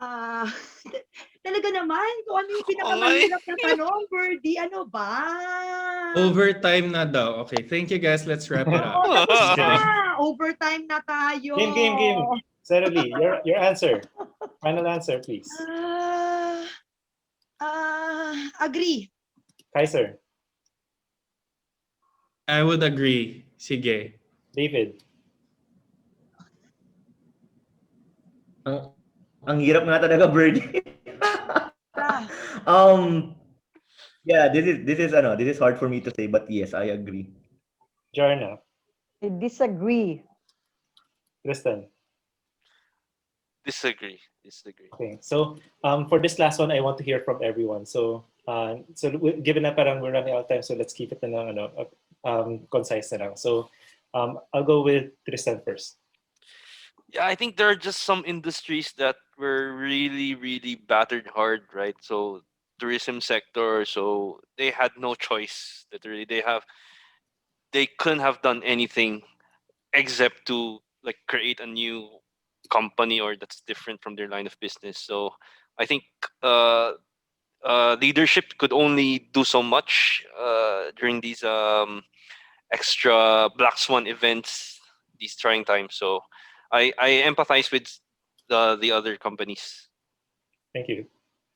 Ah, talaga naman, kung ano yung Okay. pinakamahirap na tanong, Birdie, ano ba? Overtime na daw. Okay, thank you guys. Let's wrap it up. Oh, tapos Just kidding. na. Overtime na tayo. Game. Serely, your answer. Final answer, please. Agree. Kaiser, I would agree. Sige. David, ang hirap nga talaga, Birdie. Ah, um yeah, this is hard for me to say, but yes, I agree. Jarna, I disagree. Tristan. Disagree. Okay, so for this last one, I want to hear from everyone. So, given na parang we're running out of time, so let's keep it na lang, concise na lang. So, I'll go with Tristan first. Yeah, I think there are just some industries that were really, really battered hard, right? So tourism sector, so they had no choice. Literally, they couldn't have done anything except to like create a new company or that's different from their line of business. So I think leadership could only do so much during these extra black swan events, these trying times. So I empathize with the other companies. Thank you.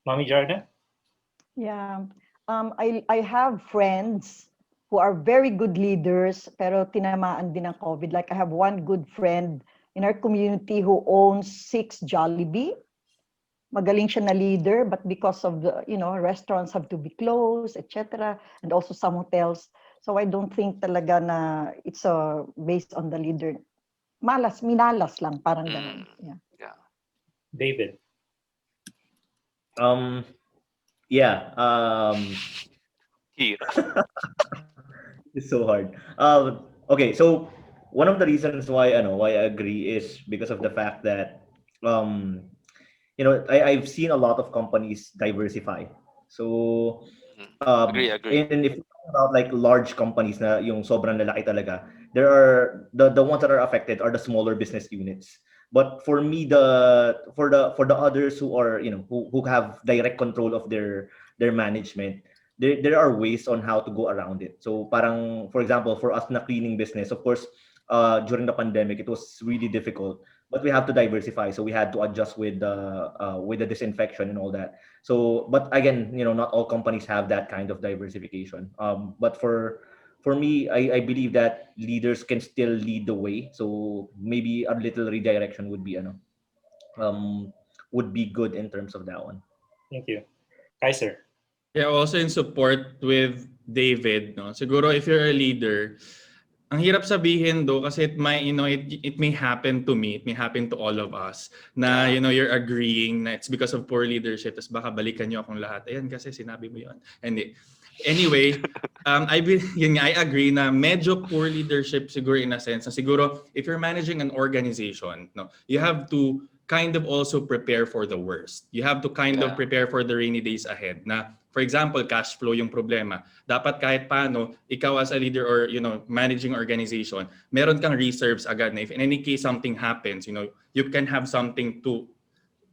Mommy Jarna? Yeah. I have friends who are very good leaders, pero tinamaan din ng COVID. Like I have one good friend in our community who owns 6 Jollibee. Magaling siya na leader, but because of the, restaurants have to be closed, etc. And also some hotels. So I don't think talaga na it's based on the leader. Minalas lang, parang ganun. Yeah. Yeah. David? Yeah. Here. It's so hard. Okay, so one of the reasons why I agree is because of the fact that I've seen a lot of companies diversify. So Agree. and if you talk about like large companies na yung sobrang lalaki talaga, there are the ones that are affected are the smaller business units. But for me, for the others who are who have direct control of their management, there are ways on how to go around it. So parang for example, for us na cleaning business, of course, during the pandemic, it was really difficult. But we have to diversify, so we had to adjust with the disinfection and all that. So, but again, not all companies have that kind of diversification. But for me, I believe that leaders can still lead the way. So maybe a little redirection would be good in terms of that one. Thank you. Kaiser? Yeah, also in support with David, no? Siguro if you're a leader, Ang hirap sabihin do kasi it may, it may happen to me, it may happen to all of us na, you're agreeing na it's because of poor leadership, tapos baka balikan niyo akong lahat. Ayan kasi sinabi mo yun. Anyway, I agree na medyo poor leadership siguro in a sense. Na siguro, if you're managing an organization, no, you have to kind of also prepare for the worst. You have to kind of prepare for the rainy days ahead. Na, for example, cash flow yung problema. Dapat kahit paano, ikaw as a leader or, managing organization, meron kang reserves agad na if in any case something happens, you can have something to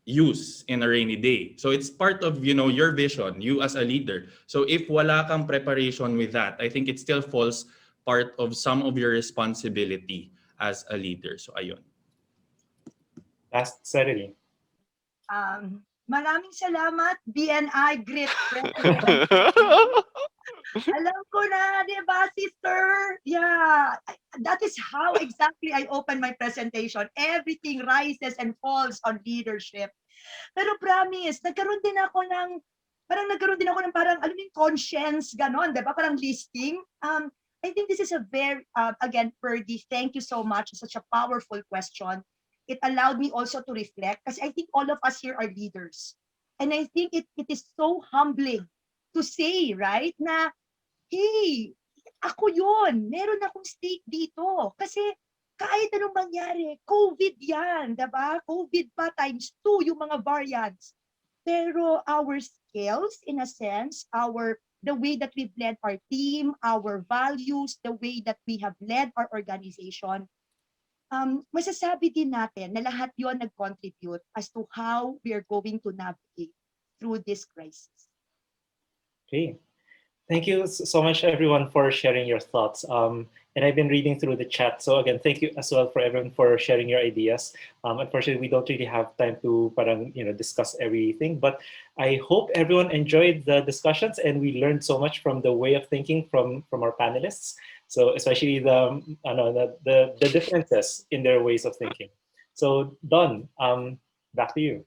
use in a rainy day. So it's part of, your vision, you as a leader. So if wala kang preparation with that, I think it still falls part of some of your responsibility as a leader. So ayun. Last, Serely. Maraming salamat, BNI Grit. Alam ko na, di ba, sister? Yeah, that is how exactly I open my presentation. Everything rises and falls on leadership. Pero promise, nagkaroon din ako ng parang, alam mo yung conscience, ganon, di ba? Parang listing. I think this is a very, again, Birdie, thank you so much. It's such a powerful question. It allowed me also to reflect because I think all of us here are leaders. And I think it is so humbling to say, right, na, hey, ako yun, meron akong stake dito. Kasi kahit anong mangyari, COVID yan, diba? COVID pa ×2 yung mga variants. Pero our skills, in a sense, the way that we've led our team, our values, the way that we have led our organization, masasabi din natin na lahat yon nag-contribute as to how we are going to navigate through this crisis. Okay. Thank you so much, everyone, for sharing your thoughts. And I've been reading through the chat. So again, thank you as well for everyone for sharing your ideas. Unfortunately, we don't really have time to discuss everything, but I hope everyone enjoyed the discussions and we learned so much from the way of thinking from our panelists. So especially the differences in their ways of thinking. So Don, back to you.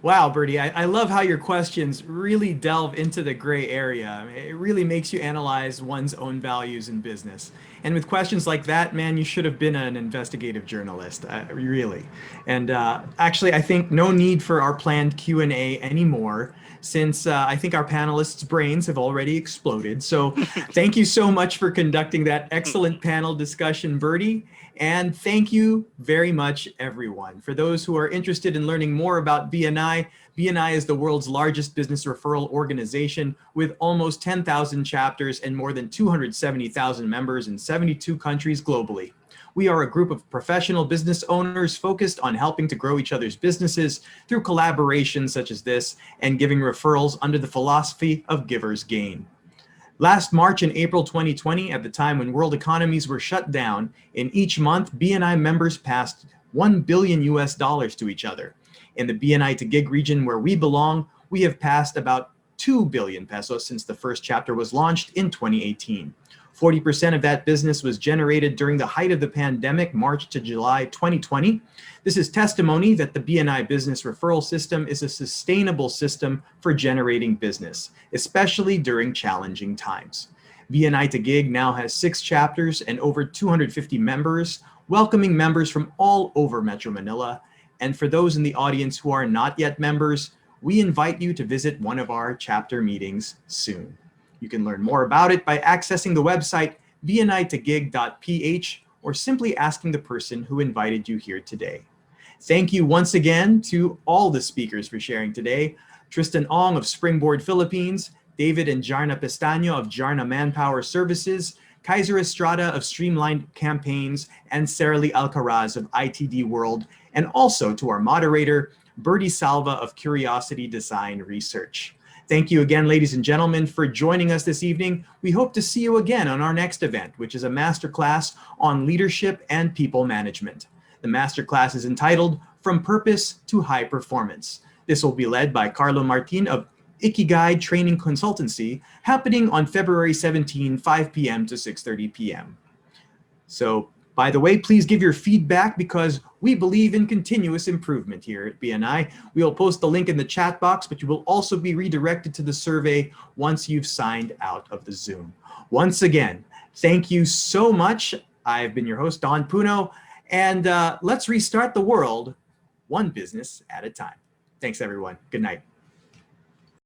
Wow, Birdie, I love how your questions really delve into the gray area. It really makes you analyze one's own values in business. And with questions like that, man, you should have been an investigative journalist, really. And actually, I think no need for our planned Q&A anymore, since I think our panelists' brains have already exploded. So thank you so much for conducting that excellent panel discussion, Birdie. And thank you very much, everyone. For those who are interested in learning more about BNI, BNI is the world's largest business referral organization with almost 10,000 chapters and more than 270,000 members in 72 countries globally. We are a group of professional business owners focused on helping to grow each other's businesses through collaborations such as this and giving referrals under the philosophy of givers gain. Last March and April 2020, at the time when world economies were shut down, in each month, BNI members passed $1 billion to each other. In the BNI to Gig region where we belong, we have passed about 2 billion pesos since the first chapter was launched in 2018. 40% of that business was generated during the height of the pandemic, March to July 2020. This is testimony that the BNI business referral system is a sustainable system for generating business, especially during challenging times. BNI to Gig now has 6 chapters and over 250 members, welcoming members from all over Metro Manila. And for those in the audience who are not yet members, we invite you to visit one of our chapter meetings soon. You can learn more about it by accessing the website bnitogig.ph or simply asking the person who invited you here today. Thank you once again to all the speakers for sharing today. Tristan Ong of Springboard Philippines, David and Djarna Pestaño of Jarna Manpower Services, Kaiser Estrada of Streamlined Campaigns, and Serely Alcaraz of ITDWorld, and also to our moderator, Birdie Salva of Curiosity Design Research. Thank you again, ladies and gentlemen, for joining us this evening. We hope to see you again on our next event, which is a masterclass on leadership and people management. The masterclass is entitled From Purpose to High Performance. This will be led by Carlo Martin of Ikigai Training Consultancy, happening on February 17, 5 p.m. to 6:30 p.m. So By the way, please give your feedback because we believe in continuous improvement here at BNI. We will post the link in the chat box, but you will also be redirected to the survey once you've signed out of the Zoom. Once again, thank you so much. I've been your host, Don Puno, and let's restart the world one business at a time. Thanks, everyone. Good night.